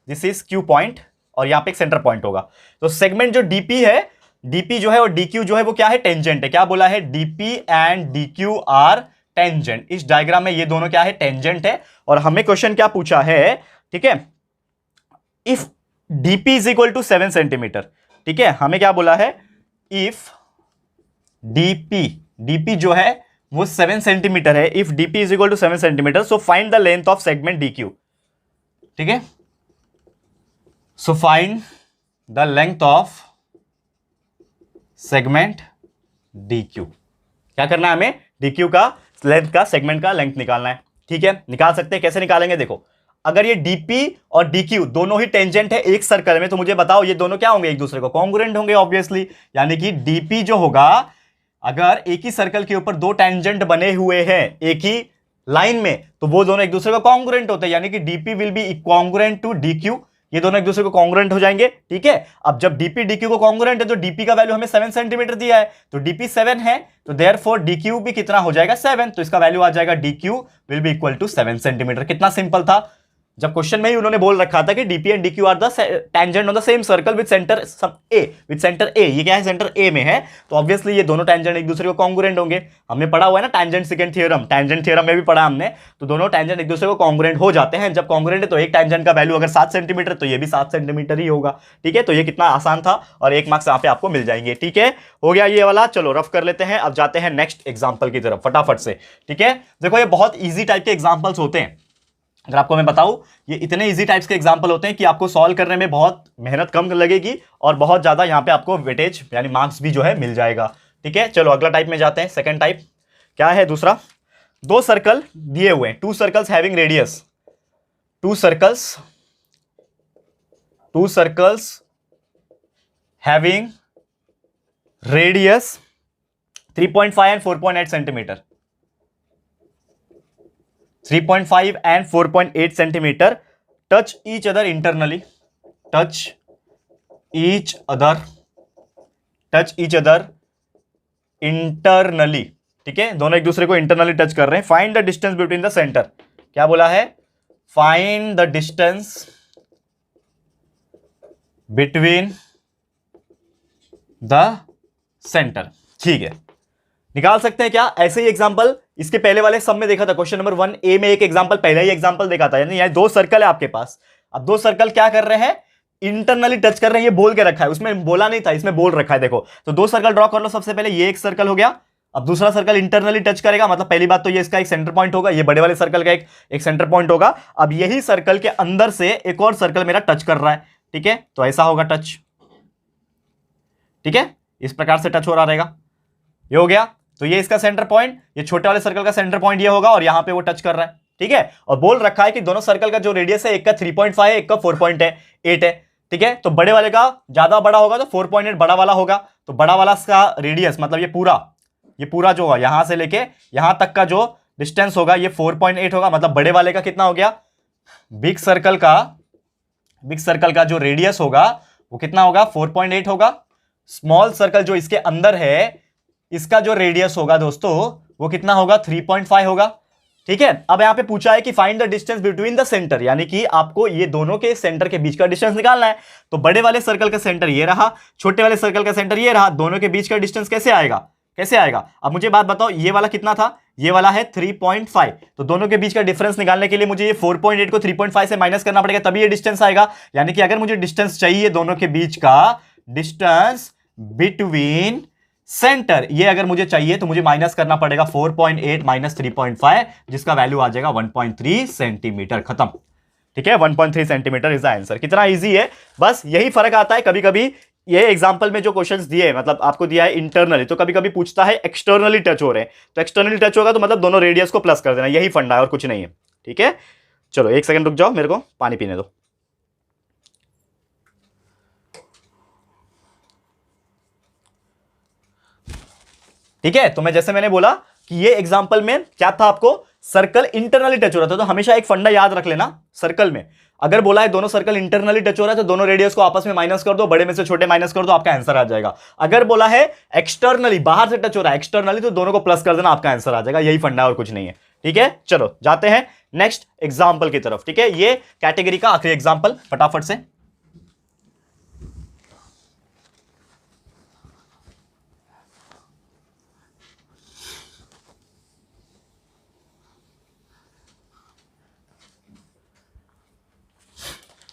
Speaker 1: दिस इज Q पॉइंट, और यहां पे एक सेंटर पॉइंट होगा। तो सेगमेंट जो DP है, DP जो है और DQ जो है वो क्या है, टेंजेंट है। क्या बोला है, DP and DQ are tangent. इस डायग्राम में ये दोनों क्या है, टेंजेंट है। और हमें क्वेश्चन क्या पूछा है, ठीक है, if DP is equal to 7 centimetre, ठीक है, हमें क्या बोला है, इफ DP जो है वो 7 सेंटीमीटर है, if DP is equal to 7 centimetre, so find the length of segment DQ, ठीक है। So find the length of segment DQ। क्या करना है हमें, DQ का लेंथ का, सेगमेंट का लेंथ निकालना है, ठीक है। निकाल सकते हैं, कैसे निकालेंगे, देखो अगर ये DP और DQ दोनों ही टेंजेंट है एक सर्कल में, तो मुझे बताओ ये दोनों क्या होंगे, एक दूसरे को कॉन्ग्रुएंट होंगे ऑब्वियसली। यानी कि DP जो होगा, अगर एक ही सर्कल के ऊपर 2 टेंजेंट बने हुए हैं एक ही लाइन में, तो वो दोनों एक दूसरे को कॉन्ग्रुएंट होते हैं, यानी कि DP will be congruent to DQ, ये दोनों एक दूसरे को कॉन्ग्रुएंट हो जाएंगे, ठीक है। अब जब DP DQ को कॉन्ग्रुएंट है, तो DP का वैल्यू हमें 7 सेंटीमीटर दिया है, तो DP 7 है, तो देयरफॉर DQ भी कितना हो जाएगा, 7, तो इसका वैल्यू आ जाएगा DQ will be equal to 7 centimetre. कितना सिंपल था, जब क्वेश्चन में ही उन्होंने बोल रखा था कि DP and DQ are the tangent on the same circle with centre A, with centre A, ये क्या है, सेंटर A में है, तो ऑब्वियसली ये दोनों टेंजेंट एक दूसरे को कॉन्ग्रुएंट होंगे। हमने पढ़ा हुआ है ना tangent second theorem, tangent theorem में भी पढ़ा हमने, तो दोनों टेंजेंट एक दूसरे को कॉन्ग्रुएंट हो जाते हैं। जब कॉन्ग्रुएंट है तो एक टेंजेंट का वैल्यू अगर 7 सेंटीमीटर, तो ये भी 7 सेंटीमीटर ही होगा, ठीक है। तो ये कितना आसान था, और 1 मार्क्स यहाँ पे आपको मिल जाएंगे, ठीक है। हो गया ये वाला, चलो रफ कर लेते हैं। अब जाते हैं नेक्स्ट एग्जाम्पल की तरफ फटाफट से, ठीक है। देखो ये बहुत ईजी टाइप के एग्जाम्पल्स होते हैं, अगर आपको मैं बताऊं, ये इतने इजी टाइप्स के एग्जांपल होते हैं कि आपको सॉल्व करने में बहुत मेहनत कम लगेगी और बहुत ज्यादा यहां पे आपको वेटेज यानी मार्क्स भी जो है मिल जाएगा, ठीक है। चलो अगला टाइप में जाते हैं। सेकंड टाइप क्या है, दूसरा, 2 सर्कल दिए हुए हैं, 2 circles having radius, 2 circles having radius 3.5 and 4.8 centimetre, 3.5 and 4.8 centimeter touch each other internally, touch each other internally, ठीक है, दोनों एक दूसरे को इंटरनली टच कर रहे हैं। Find the distance between the centre, क्या बोला है, find the distance between the centre. ठीक है, निकाल सकते हैं क्या? ऐसे ही एग्जांपल इसके पहले वाले सब में देखा था, क्वेश्चन नंबर 1A में एक एग्जांपल, पहले ही एग्जांपल देखा था, यानी यहाँ दो सर्कल है आपके पास। अब दो सर्कल क्या कर रहे हैं? इंटरनली टच कर रहे हैं, ये बोल के रखा है, उसमें बोला नहीं था, इसमें बोल रखा है। देखो तो दो सर्कल ड्रॉ कर लो। सबसे पहले ये एक सर्कल हो गया, अब दूसरा सर्कल इंटरनली टच करेगा, मतलब पहली बात तो ये इसका एक सेंटर पॉइंट होगा, ये बड़े वाले सर्कल का एक सेंटर पॉइंट होगा। अब यही सर्कल के अंदर से एक और सर्कल मेरा टच कर रहा है, ठीक है, तो ऐसा होगा टच, ठीक है, इस प्रकार से टच हो रहा रहेगा। ये हो गया, तो ये इसका सेंटर पॉइंट, ये छोटे वाले सर्कल का सेंटर पॉइंट ये होगा, और यहां पे वो टच कर रहा है, ठीक है। और बोल रखा है कि दोनों सर्कल का जो रेडियस है, एक का 3.5 है, एक का 4.8 है, ठीक है। तो बड़े वाले का ज्यादा बड़ा होगा तो 4.8 बड़ा वाला होगा, तो बड़ा वाला का रेडियस मतलब ये पूरा जो होगा यहां से लेके यहां तक का जो डिस्टेंस होगा ये 4.8 होगा। मतलब बड़े वाले का कितना हो गया? बिग सर्कल का जो रेडियस होगा वो कितना होगा? 4.8 होगा। स्मॉल सर्कल जो इसके अंदर है, इसका जो रेडियस होगा दोस्तों वो कितना होगा? 3.5 होगा, ठीक है। अब यहां पे पूछा है कि find the distance between the centre, यानी कि आपको ये दोनों के सेंटर के बीच का डिस्टेंस निकालना है। तो बड़े वाले सर्कल का सेंटर ये रहा, छोटे वाले सर्कल का सेंटर ये रहा, दोनों के बीच का डिस्टेंस कैसे आएगा? अब मुझे बात बताओ, ये वाला कितना था? ये वाला है 3.5, तो दोनों के बीच का डिफरेंस निकालने के लिए मुझे ये 4.8 को 3.5 से माइनस करना पड़ेगा, तभी ये डिस्टेंस आएगा। यानी कि अगर मुझे डिस्टेंस चाहिए दोनों के बीच का, डिस्टेंस बिटवीन सेंटर, ये अगर मुझे चाहिए तो मुझे माइनस करना पड़ेगा 4.8 माइनस 3.5, जिसका वैल्यू आ जाएगा 1.3 सेंटीमीटर। खत्म, ठीक है, 1.3 सेंटीमीटर इज द आंसर। कितना इजी है, बस यही फर्क आता है। कभी कभी ये एग्जांपल में जो क्वेश्चंस दिए, मतलब आपको दिया है इंटरनली, तो कभी कभी पूछता है एक्सटर्नली टच हो रहे हैं, तो एक्सटर्नली टच होगा तो मतलब दोनों रेडियस को प्लस कर देना, यही फंडा है और कुछ नहीं है, ठीक है। चलो एक सेकंड रुक जाओ, मेरे को पानी पीने दो। ठीक है, तो जैसे मैंने बोला कि ये एग्जांपल में क्या था, आपको सर्कल इंटरनली टच हो रहा था, तो हमेशा एक फंडा याद रख लेना। सर्कल में अगर बोला है दोनों सर्कल इंटरनली टच हो रहा है तो दोनों रेडियस को आपस में माइनस कर दो, बड़े में से छोटे माइनस कर दो, आपका आंसर आ जाएगा। अगर बोला है एक्सटर्नली, बाहर से टच हो रहा है एक्सटर्नली, तो दोनों को प्लस कर देना, आपका आंसर आ जाएगा। यही फंडा और कुछ नहीं है, ठीक है। चलो जाते हैं नेक्स्ट एग्जाम्पल की तरफ, ठीक है। ये कैटेगरी का आखिरी एग्जाम्पल, फटाफट से।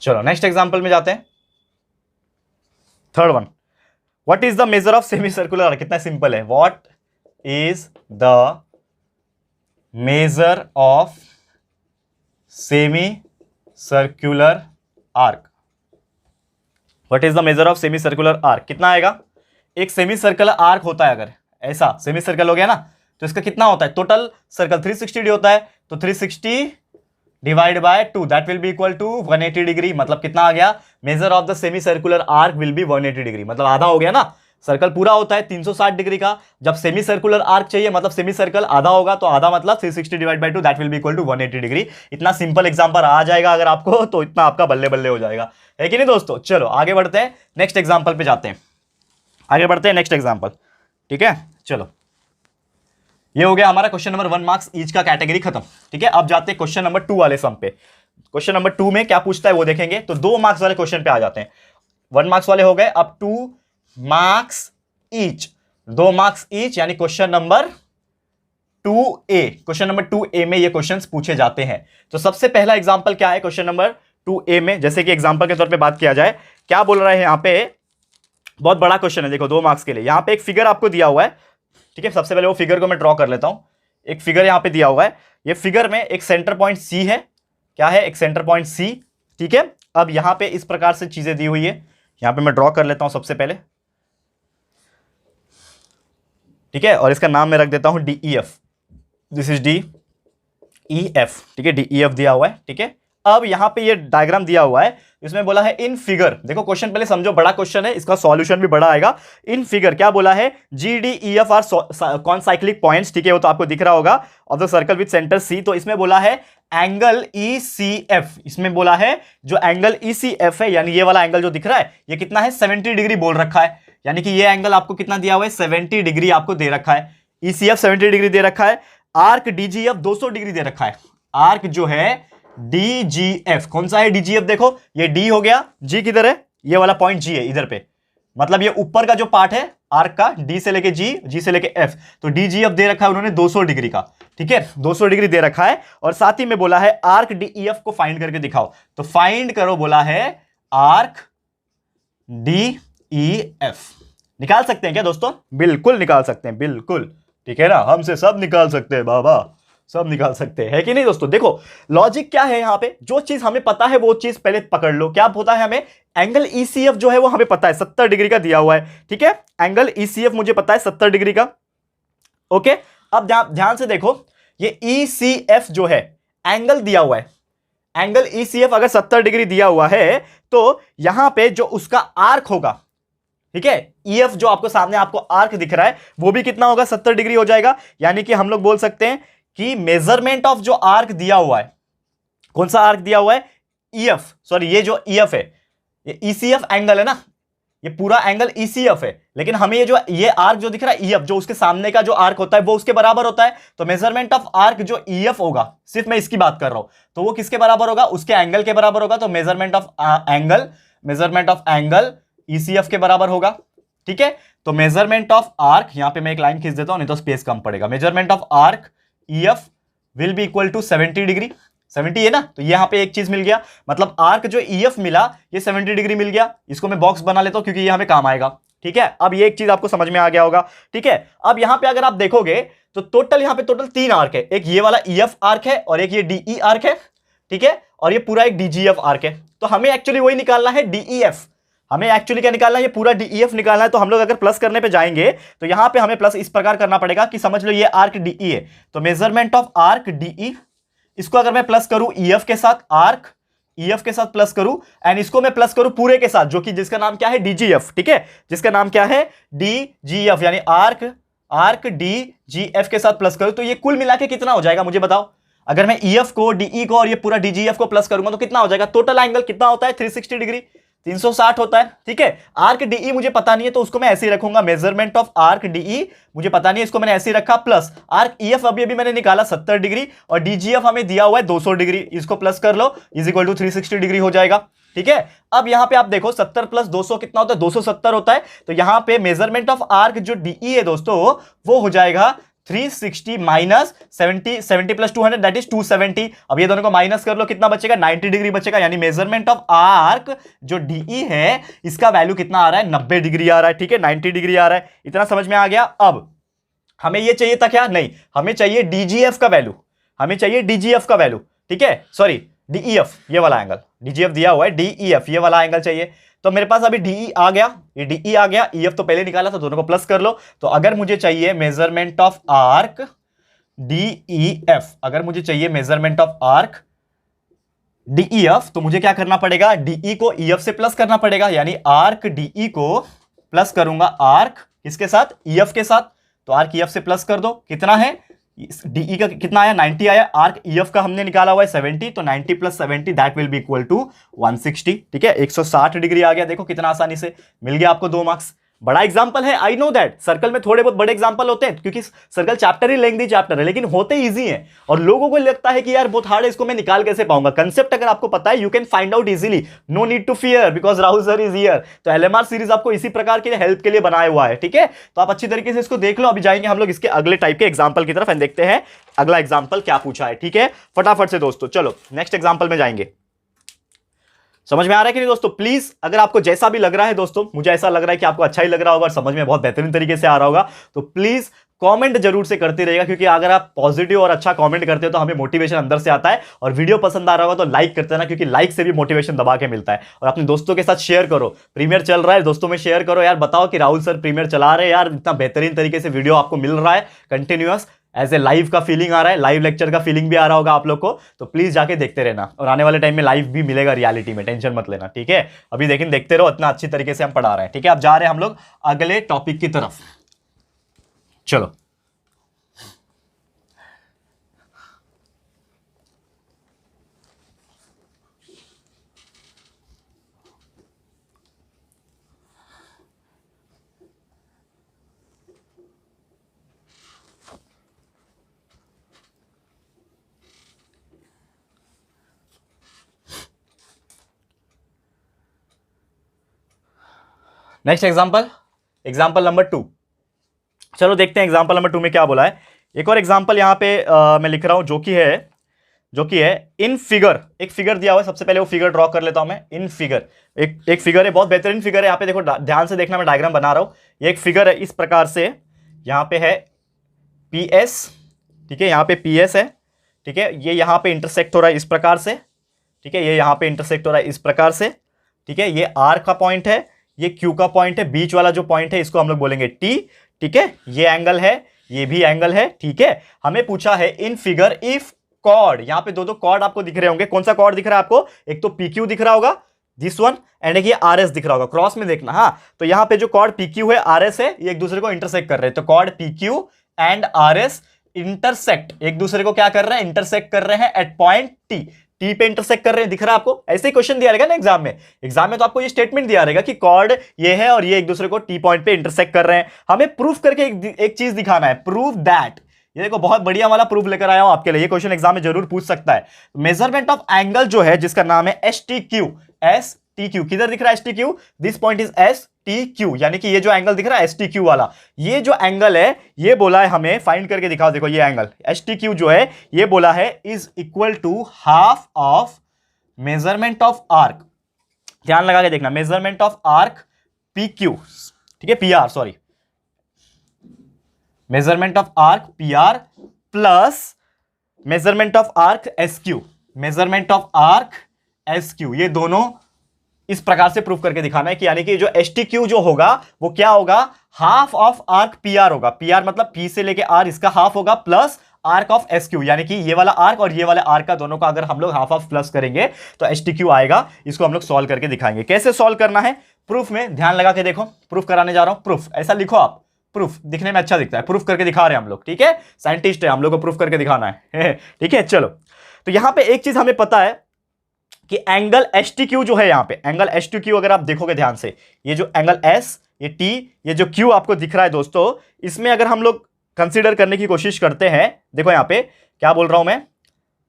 Speaker 1: चलो नेक्स्ट एग्जांपल में जाते हैं, third one. What is the measure of semi circular arc? कितना सिंपल है, what is the measure of semi circular arc? What is the measure of semi circular arc? कितना आएगा? एक सेमी सर्कुलर आर्क होता है, अगर ऐसा सेमी सर्कल हो गया ना, तो इसका कितना होता है? टोटल सर्कल 360 डिग्री होता है, तो 360 divide by 2 that will be equal to 180 degree. मतलब कितना आ गया? Measure of the semi circular arc will be 180 degree, मतलब आधा हो गया ना। सर्कल पूरा होता है 360 डिग्री का, जब सेमी सर्कुलर आर्क चाहिए मतलब सेमी सर्कल आधा होगा, तो आधा मतलब 360 divide by 2 that will be equal to 180 degree. इतना सिंपल एग्जांपल आ जाएगा अगर आपको, तो इतना आपका बल्ले बल्ले हो जाएगा, है कि नहीं दोस्तों। चलो आगे बढ़ते हैं, नेक्स्ट एग्जाम्पल पे जाते हैं, आगे बढ़ते हैं नेक्स्ट एग्जाम्पल, ठीक है। चलो ये हो गया हमारा क्वेश्चन नंबर 1 मार्क्स ईच का कैटेगरी खत्म, ठीक है। अब जाते हैं क्वेश्चन नंबर 2 वाले सम पे। क्वेश्चन नंबर 2 में क्या पूछता है वो देखेंगे। तो 2 मार्क्स वाले क्वेश्चन पे आ जाते हैं, 1 मार्क्स वाले हो गए, अब 2 मार्क्स ईच, 2 मार्क्स ईच, यानी question number 2A। Question number 2A में ये क्वेश्चंस पूछे जाते हैं। तो सबसे पहला एग्जांपल क्या है क्वेश्चन नंबर 2A में, जैसे कि एग्जांपल के तौर पे बात किया जाए, क्या बोल रहा है यहाँ पे? बहुत बड़ा क्वेश्चन है, देखो 2 मार्क्स के लिए। यहाँ पे एक फिगर आपको दिया हुआ है, ठीक है। सबसे पहले वो फिगर को मैं ड्रॉ कर लेता हूं। एक फिगर यहां पे दिया हुआ है, ये फिगर में एक सेंटर पॉइंट सी है, क्या है? एक सेंटर पॉइंट सी, ठीक है। अब यहां पे इस प्रकार से चीजें दी हुई है, यहां पे मैं ड्रॉ कर लेता हूं सबसे पहले, ठीक है। और इसका नाम मैं रख देता हूं DEF, दिस इज DEF, ठीक है। DEF दिया हुआ है, ठीक है। अब यहां पे ये डायग्राम दिया हुआ है, इसमें बोला है इन फिगर, देखो क्वेश्चन पहले समझो, बड़ा क्वेश्चन है, इसका सॉल्यूशन भी बड़ा आएगा। इन फिगर क्या बोला है? GDEF आर कॉन्साइक्लिक पॉइंट्स, ठीक है, वो तो आपको दिख रहा होगा, of the circle with centre C। तो इसमें बोला है एंगल ECF, इसमें बोला है जो एंगल ECF है, यानी ये वाला एंगल जो दिख रहा है, ये कितना है? 70 डिग्री बोल रखा है, यानी कि ये एंगल आपको कितना दिया हुआ है? 70 डिग्री आपको दे रखा है। ECF 70 डिग्री दे रखा है, आर्क DGF 200 डिग्री दे रखा है। आर्क जो है DGF, कौन सा है DGF? देखो ये D हो गया, G किधर है? ये वाला पॉइंट जी है इधर पे, मतलब ये ऊपर का जो पार्ट है आर्क का, डी से लेके जी, जी से लेके एफ, तो डी जी एफ दे रखा है उन्होंने 200 डिग्री का, ठीक है 200 डिग्री दे रखा है, और साथ ही में बोला है आर्क डी ई एफ को फाइंड करके दिखाओ, तो फाइंड करो बोला है आर्क डी ई एफ। निकाल सकते हैं क्या दोस्तों? बिल्कुल निकाल सकते हैं, बिल्कुल, ठीक है ना, हमसे सब निकाल सकते हैं बाबा, सब निकाल सकते हैं, है कि नहीं दोस्तों? देखो लॉजिक क्या है यहां पे, जो चीज हमें पता है वो चीज पहले पकड़ लो। क्या होता है हमें? एंगल ईसीएफ जो है वो हमें पता है 70 डिग्री का दिया हुआ है, ठीक है, एंगल ईसीएफ मुझे पता है 70 डिग्री का। ओके, अब ध्यान से देखो, ये ईसीएफ जो है एंगल दिया हुआ है, एंगल ईसीएफ अगर 70 डिग्री दिया हुआ है तो यहां पे जो उसका आर्क होगा, ठीक है, ईएफ जो आपको सामने आपको आर्क दिख रहा है वो भी कितना होगा? 70 डिग्री हो जाएगा। यानी कि हम लोग बोल सकते हैं कि मेजरमेंट ऑफ जो आर्क दिया हुआ है, कौन सा आर्क दिया हुआ है? ईएफ, सॉरी ये जो ईएफ है, ये ईसीएफ एंगल है ना, ये पूरा एंगल ईसीएफ है, लेकिन हमें ये आर्क जो दिख रहा है ईएफ, जो उसके सामने का जो आर्क होता है वो उसके बराबर होता है, तो मेजरमेंट ऑफ आर्क जो ईएफ होगा, सिर्फ मैं इसकी बात कर रहा हूं, तो वो किसके बराबर होगा? उसके एंगल के बराबर होगा, तो मेजरमेंट ऑफ एंगल ईसीएफ के बराबर होगा, ठीक है। तो मेजरमेंट ऑफ आर्क, यहां पे मैं एक लाइन खींच देता हूं नहीं तो स्पेस कम पड़ेगा, measurement of arc EF will be equal to 70 degree, 70 है ना, तो यहां पे एक चीज मिल गया, मतलब आर्क जो ईएफ मिला ये 70 डिग्री मिल गया, इसको मैं बॉक्स बना लेता हूं क्योंकि ये हमें काम आएगा, ठीक है। अब ये एक चीज आपको समझ में आ गया होगा, ठीक है। अब यहां पे अगर आप देखोगे तो टोटल यहां पे टोटल 3 आर्क है, एक ये वाला ईएफ आर्क है और एक ये डीई आर्क है, ठीक है, और ये पूरा एक डीजीएफ आर्क है। तो हमें एक्चुअली वही निकालना है डीईएफ, हमें एक्चुअली क्या निकालना है? ये पूरा डीईएफ निकालना है। तो हम लोग अगर प्लस करने पे जाएंगे तो यहां पे हमें प्लस इस प्रकार करना पड़ेगा कि समझ लो ये आर्क डीई है, तो मेजरमेंट ऑफ आर्क डीई, इसको अगर मैं प्लस करूं ईएफ के साथ, आर्क ईएफ के साथ प्लस करूं, एंड इसको मैं प्लस करूं पूरे के साथ, जो कि जिसका नाम क्या है? डीजीएफ, ठीक है, जिसका नाम क्या है? डीजीएफ, यानी आर्क डीजीएफ के साथ प्लस करूं, तो ये कुल मिला के कितना हो जाएगा मुझे बताओ? अगर मैं ईएफ को, डीई को और ये पूरा डीजीएफ को प्लस करूंगा तो कितना हो जाएगा? टोटल एंगल कितना होता है? 360 डिग्री, 360 होता है, ठीक है। आर्क डीई मुझे पता नहीं है तो उसको मैं ऐसे ही रखूंगा, मेजरमेंट ऑफ आर्क डीई मुझे पता नहीं है, इसको मैंने ऐसे ही रखा, प्लस आर्क ईएफ अभी अभी मैंने निकाला 70 डिग्री, और डीजीएफ हमें दिया हुआ है 200 डिग्री, इसको प्लस कर लो, इज इक्वल टू 360 डिग्री हो जाएगा, ठीक है। अब यहां पे आप देखो 70 प्लस 200 कितना होता है? 270 होता है, तो यहां पे मेजरमेंट ऑफ आर्क जो डीई है दोस्तों वो हो जाएगा 360 माइनस 70, 70 प्लस 200 दैट इज 270। अब ये दोनों को माइनस कर लो, कितना बचेगा? 90 डिग्री बचेगा, यानी मेजरमेंट ऑफ आर्क जो डीई है इसका वैल्यू कितना आ रहा है? 90 डिग्री आ रहा है, ठीक है, 90 डिग्री आ रहा है। इतना समझ में आ गया? अब हमें ये चाहिए था क्या? नहीं, हमें चाहिए डीजीएफ का वैल्यू, हमें चाहिए डीजीएफ का वैल्यू, ठीक है, सॉरी डीईएफ, ये वाला एंगल, डीजीएफ दिया हुआ है, डीईएफ ये वाला एंगल चाहिए। तो मेरे पास अभी डीई आ गया, ये डीई आ गया, ईएफ तो पहले निकाला था, दोनों को प्लस कर लो। तो अगर मुझे चाहिए मेजरमेंट ऑफ आर्क डीईएफ, अगर मुझे चाहिए मेजरमेंट ऑफ आर्क डीईएफ, तो मुझे क्या करना पड़ेगा? डीई को ईएफ से प्लस करना पड़ेगा, यानी आर्क डीई को प्लस करूंगा आर्क किसके साथ? ईएफ के साथ। तो आर्क ईएफ से प्लस कर दो, कितना है? डीई का कितना आया? 90 आया, आर्क ईएफ का हमने निकाला हुआ है 70, तो 90 plus 70 that will be equal to 160, ठीक है, 160 डिग्री आ गया। देखो कितना आसानी से मिल गया आपको 2 मार्क्स। बड़ा एग्जांपल है, आई नो दैट, सर्कल में थोड़े बहुत बड़े एग्जांपल होते हैं क्योंकि सर्कल चैप्टर ही लेंथी चैप्टर है, लेकिन होते इजी हैं और लोगों को लगता है कि यार बहुत हार्ड है, इसको मैं निकाल कैसे पाऊंगा। कंसेप्ट अगर आपको पता है, you can find out easily, no need to fear because Rahul sir is here. तो एलएमआर सीरीज आपको इसी प्रकार के हेल्प के लिए बनाया हुआ है, ठीक है। तो आप अच्छी तरीके से इसको देख लो। अभी जाएंगे हम लोग इसके अगले टाइप के एग्जाम्पल की तरफ एंड देखते हैं अगला एग्जाम्पल क्या पूछा है, ठीक है, फटाफट से दोस्तों। चलो नेक्स्ट एग्जाम्पल में जाएंगे। समझ में आ रहा है कि नहीं दोस्तों? प्लीज अगर आपको जैसा भी लग रहा है दोस्तों, मुझे ऐसा लग रहा है कि आपको अच्छा ही लग रहा होगा और समझ में बहुत बेहतरीन तरीके से आ रहा होगा, तो प्लीज कमेंट जरूर से करते रहिएगा, क्योंकि अगर आप पॉजिटिव और अच्छा कमेंट करते हो तो हमें मोटिवेशन अंदर से आता है। और वीडियो पसंद आ रहा होगा तो लाइक करते रहना, क्योंकि लाइक से भी मोटिवेशन दबा के मिलता है। और अपने दोस्तों के साथ शेयर करो, प्रीमियर चल रहा है, दोस्तों में शेयर करो यार, बताओ कि राहुल सर प्रीमियर चला रहे हैं यार, इतना बेहतरीन तरीके से वीडियो आपको मिल रहा है कंटिन्यूअस, एज ए लाइव का फीलिंग आ रहा है, लाइव लेक्चर का फीलिंग भी आ रहा होगा आप लोग को। तो प्लीज जाके देखते रहना, और आने वाले टाइम में लाइव भी मिलेगा रियलिटी में, टेंशन मत लेना, ठीक है। अभी लेकिन देखते रहो, इतना अच्छी तरीके से हम पढ़ा रहे हैं, ठीक है। अब जा रहे हैं हम लोग अगले टॉपिक की तरफ, चलो। Next example, example number 2। चलो देखते हैं एग्जांपल नंबर 2 में क्या बोला है। एक और एग्जांपल यहां पे मैं लिख रहा हूं जो कि है इन फिगर। एक फिगर दिया हुआ है, सबसे पहले वो फिगर ड्रॉ कर लेता हूं मैं। इन फिगर एक फिगर है, बहुत बेहतरीन फिगर है। यहां पे देखो, ध्यान से देखना, मैं डायग्राम बना रहा हूं। ये एक फिगर है इस प्रकार से, यहां पे है PS, ठीक है, यहां पे PS है, ठीक है, ये यहां पे इंटरसेक्ट हो रहा है इस प्रकार से, ठीक है, ये यहां पे इंटरसेक्ट हो रहा है इस प्रकार से, ठीक है, ये R का पॉइंट है, ये Q का पॉइंट है, बीच वाला जो पॉइंट है इसको हम लोग बोलेंगे T, ठीक है, ये एंगल है, ये भी एंगल है, ठीक है। हमें पूछा है इन फिगर इफ कॉर्ड, यहां पे दो कॉर्ड आपको दिख रहे होंगे। कौन सा कॉर्ड दिख रहा है आपको? एक तो PQ दिख रहा होगा, दिस वन, एंड एक ये RS दिख रहा होगा, क्रॉस में देखना। हाँ, तो यहां पे जो कॉर्ड PQ है, RS है, ये एक दूसरे को इंटरसेक्ट कर रहे हैं। तो chord PQ and RS intersect, एक दूसरे को क्या कर रहे हैं? इंटरसेक्ट कर रहे हैं एट पॉइंट टी पे इंटरसेक्ट कर रहे हैं। दिख रहा है आपको? ऐसे ही क्वेश्चन दिया रहेगा ना एग्जाम में। एग्जाम में तो आपको ये स्टेटमेंट दिया रहेगा कि कॉर्ड ये है और ये एक दूसरे को टी पॉइंट पे इंटरसेक्ट कर रहे हैं। हमें प्रूफ करके एक चीज दिखाना है, प्रूफ दैट। ये देखो, बहुत बढ़िया वाला प्रूफ लेकर आया हूं आपके लिए। ये क्वेश्चन एग्जाम में जरूर पूछ सकता है। मेजरमेंट ऑफ एंगल जो है, जिसका नाम है STQ, किधर दिख रहा है STQ? This point is STQ, यानी कि ये जो एंगल दिख रहा है STQ वाला, ये जो एंगल है, ये बोला है हमें फाइंड करके दिखाओ। देखो, ये एंगल STQ जो है, ये बोला है is equal to half of measurement of arc. ध्यान लगा के देखना, मेजरमेंट ऑफ आर्क PQ, ठीक है, PR, sorry, measurement of arc PR plus measurement of arc SQ, measurement of arc SQ, ये दोनों इस प्रकार से प्रूफ करके दिखाना है कि यानी कि जो STQ जो होगा वो क्या होगा? हाफ ऑफ आर्क PR होगा। PR मतलब P से लेके R, इसका हाफ होगा, प्लस आर्क ऑफ SQ, यानी कि ये वाला आर्क और ये वाला आर्क का दोनों का अगर हम लोग हाफ ऑफ प्लस करेंगे तो STQ आएगा। इसको हम लोग सॉल्व करके दिखाएंगे। कैसे सॉल्व करना है? प्रूफ में ध्यान लगा के देखो, प्रूफ कराने जा रहा हूं। प्रूफ ऐसा लिखो आप, प्रूफ दिखने में अच्छा दिखता है, प्रूफ करके दिखा रहे हैं हम लोग, ठीक है, साइंटिस्ट है, हम लोग को प्रूफ करके दिखाना है ठीक है। चलो, तो यहां पे एक चीज हमें पता है कि एंगल STQ जो है, यहां पे एंगल STQ अगर आप देखोगे ध्यान से, ये जो एंगल S, ये T, ये जो Q आपको दिख रहा है दोस्तों, इसमें अगर हम लोग कंसीडर करने की कोशिश करते हैं, देखो यहां पे क्या बोल रहा हूं मैं,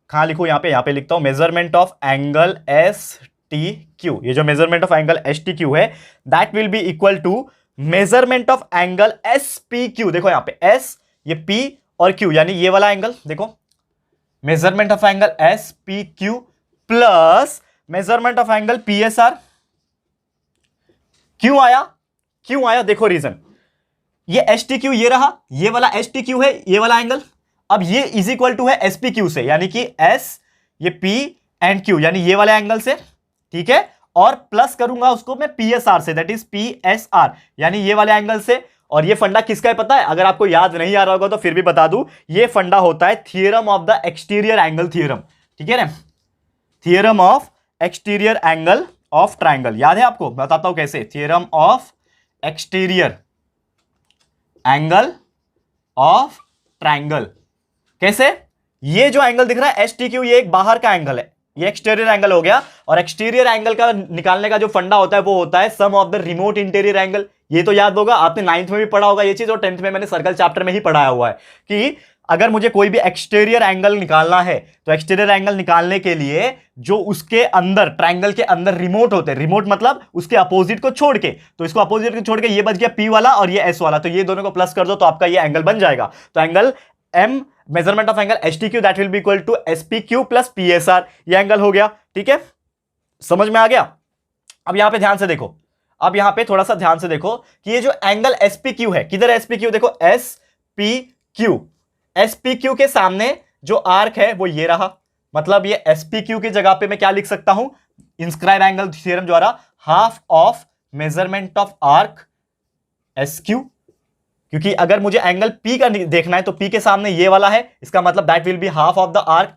Speaker 1: कहां लिखूं? यहां पे लिखता हूं मेजरमेंट ऑफ एंगल STQ। ये जो मेजरमेंट ऑफ एंगल STQ है, that will be equal to measurement of angle SPQ। देखो यहां पे S, ये P और Q, यानी ये वाला एंगल, देखो measurement of angle SPQ plus measurement of angle PSR। क्यों आया? देखो रीजन, ये STQ ये रहा, ये वाला STQ है, ये वाला एंगल। अब ये इज इक्वल टू है SPQ से, यानी कि S, ये P एंड Q, यानी ये वाले एंगल से, ठीक है, और प्लस करूंगा उसको मैं PSR से, दैट इज PSR, यानी ये वाले एंगल से। और ये फंडा किसका है पता है? अगर आपको याद नहीं आ रहा होगा तो फिर भी बता दूं, ये फंडा होता है theorem of the exterior angle theorem, ठीक है ना, theorem of exterior angle of triangle. याद है आपको? बताता हूं कैसे। Theorem of exterior angle of triangle, कैसे? ये जो एंगल दिख रहा है STQ, ये एक बाहर का एंगल है, ये एक्सटीरियर एंगल हो गया। और एक्सटीरियर एंगल का निकालने का जो फंडा होता है वो होता है sum of the remote interior angle. ये तो याद होगा, आपने 9th में भी पढ़ा होगा ये चीज, और 10th में मैंने सर्कल चैप्टर में ही पढ़ाया हुआ है कि अगर मुझे कोई भी एक्सटीरियर एंगल निकालना है तो एक्सटीरियर एंगल निकालने के लिए जो उसके अंदर, ट्राइंगल के अंदर रिमोट होते हैं, रिमोट मतलब उसके अपोजिट को छोड़ के, तो इसको अपोजिट को छोड़ के ये बच गया P वाला और ये S वाला, तो ये दोनों को प्लस कर दो तो आपका ये एंगल बन जाएगा। तो angle M, measurement of angle STQ, that will be equal to SPQ plus PSR, ये एंगल हो गया, ठीक है, समझ में आ गया? अब यहां पे ध्यान से देखो, अब यहां पे थोड़ा सा ध्यान से देखो कि ये जो एंगल SPQ है, किधर है SPQ? देखो SPQ, SPQ के सामने जो आर्क है वो ये रहा, मतलब ये SPQ की जगह पे मैं क्या लिख सकता हूं? इंस्क्राइब एंगल थ्योरम द्वारा half of measurement of arc SQ, क्योंकि अगर मुझे एंगल P का देखना है तो P के सामने ये वाला है, इसका मतलब that will be half of the arc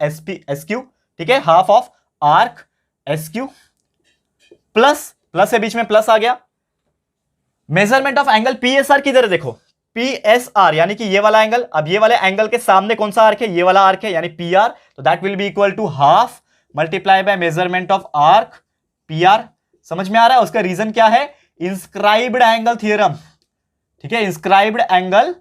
Speaker 1: SQ, ठीक है, half of arc SQ plus से बीच में प्लस आ गया। मेजरमेंट ऑफ एंगल PSR किधर है? देखो PSR, यानी कि ये वाला एंगल। अब ये वाले एंगल के सामने कौन सा आर्क है? ये वाला आर्क है, यानी PR, तो that will be equal to half multiply by measurement of arc PR। समझ में आ रहा है? उसका रीजन क्या है? इंस्क्राइब्ड एंगल थ्योरम, ठीक है, इंस्क्राइब्ड एंगल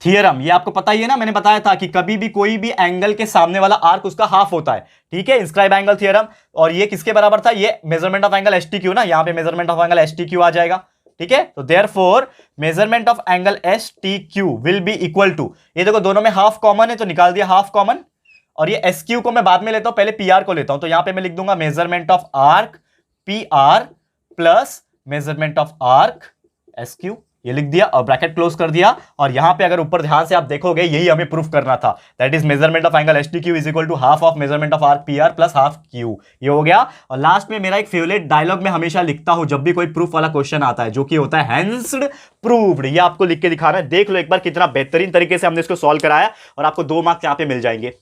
Speaker 1: थियरम, ये आपको पता ही है ना, मैंने बताया था कि कभी भी कोई भी एंगल के सामने वाला आर्क उसका हाफ होता है, ठीक है, इंस्क्राइब एंगल थ्योरम। और ये किसके बराबर था, ये measurement of angle S T Q ना, यहां पे measurement of angle S T Q आ जाएगा, ठीक है। तो therefore measurement of angle S T Q will be equal to, ये देखो दोनों में हाफ कॉमन है तो निकाल दिया हाफ कॉमन, और ये एस क्यू को मैं बाद में लेता हूं, पहले पी आर को लेता हूं, तो यहां पे मैं लिख दूंगा measurement of arc P R plus measurement of arc S Q, ये लिख दिया और ब्रैकेट क्लोज कर दिया। और यहां पे अगर ऊपर ध्यान से आप देखोगे, यही हमें प्रूफ करना था, that is measurement of angle S T Q is equal to half of measurement of arc P R plus half Q, ये हो गया। और लास्ट में मेरा एक फेवरेट डायलॉग मैं हमेशा लिखता हूं जब भी कोई प्रूफ वाला क्वेश्चन आता है, जो कि होता है हेंस्ड प्रूव्ड, ये आपको लिख के दिखाना है। देख लो एक बार कितना बेहतरीन तरीके से हमने इसको सॉल्व कराया, और आपको 2 मार्क्स यहां पे मिल जाएंगे,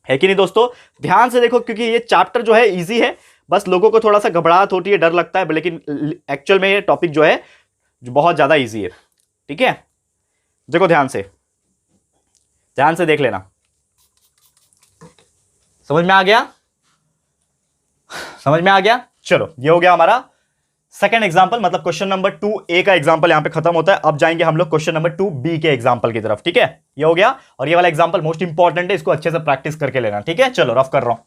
Speaker 1: है कि नहीं दोस्तों। ध्यान से देखो, क्योंकि ये चैप्टर जो है इजी है, बस लोगों को थोड़ा सा घबराहट होती है, डर लगता है, लेकिन एक्चुअल में ये टॉपिक जो है जो बहुत ज्यादा इजी है, ठीक है। देखो ध्यान से देख लेना, समझ में आ गया, समझ में आ गया। चलो ये हो गया हमारा सेकंड एग्जांपल, मतलब क्वेश्चन नंबर 2A का एग्जांपल यहां पे खत्म होता है। अब जाएंगे हम लोग क्वेश्चन नंबर 2B के एग्जांपल की तरफ, ठीक है। ये हो गया, और ये वाला एग्जांपल मोस्ट इंपॉर्टेंट है, इसको अच्छे से प्रैक्टिस करके लेना, ठीक है। चलो रफ कर रहा हूं।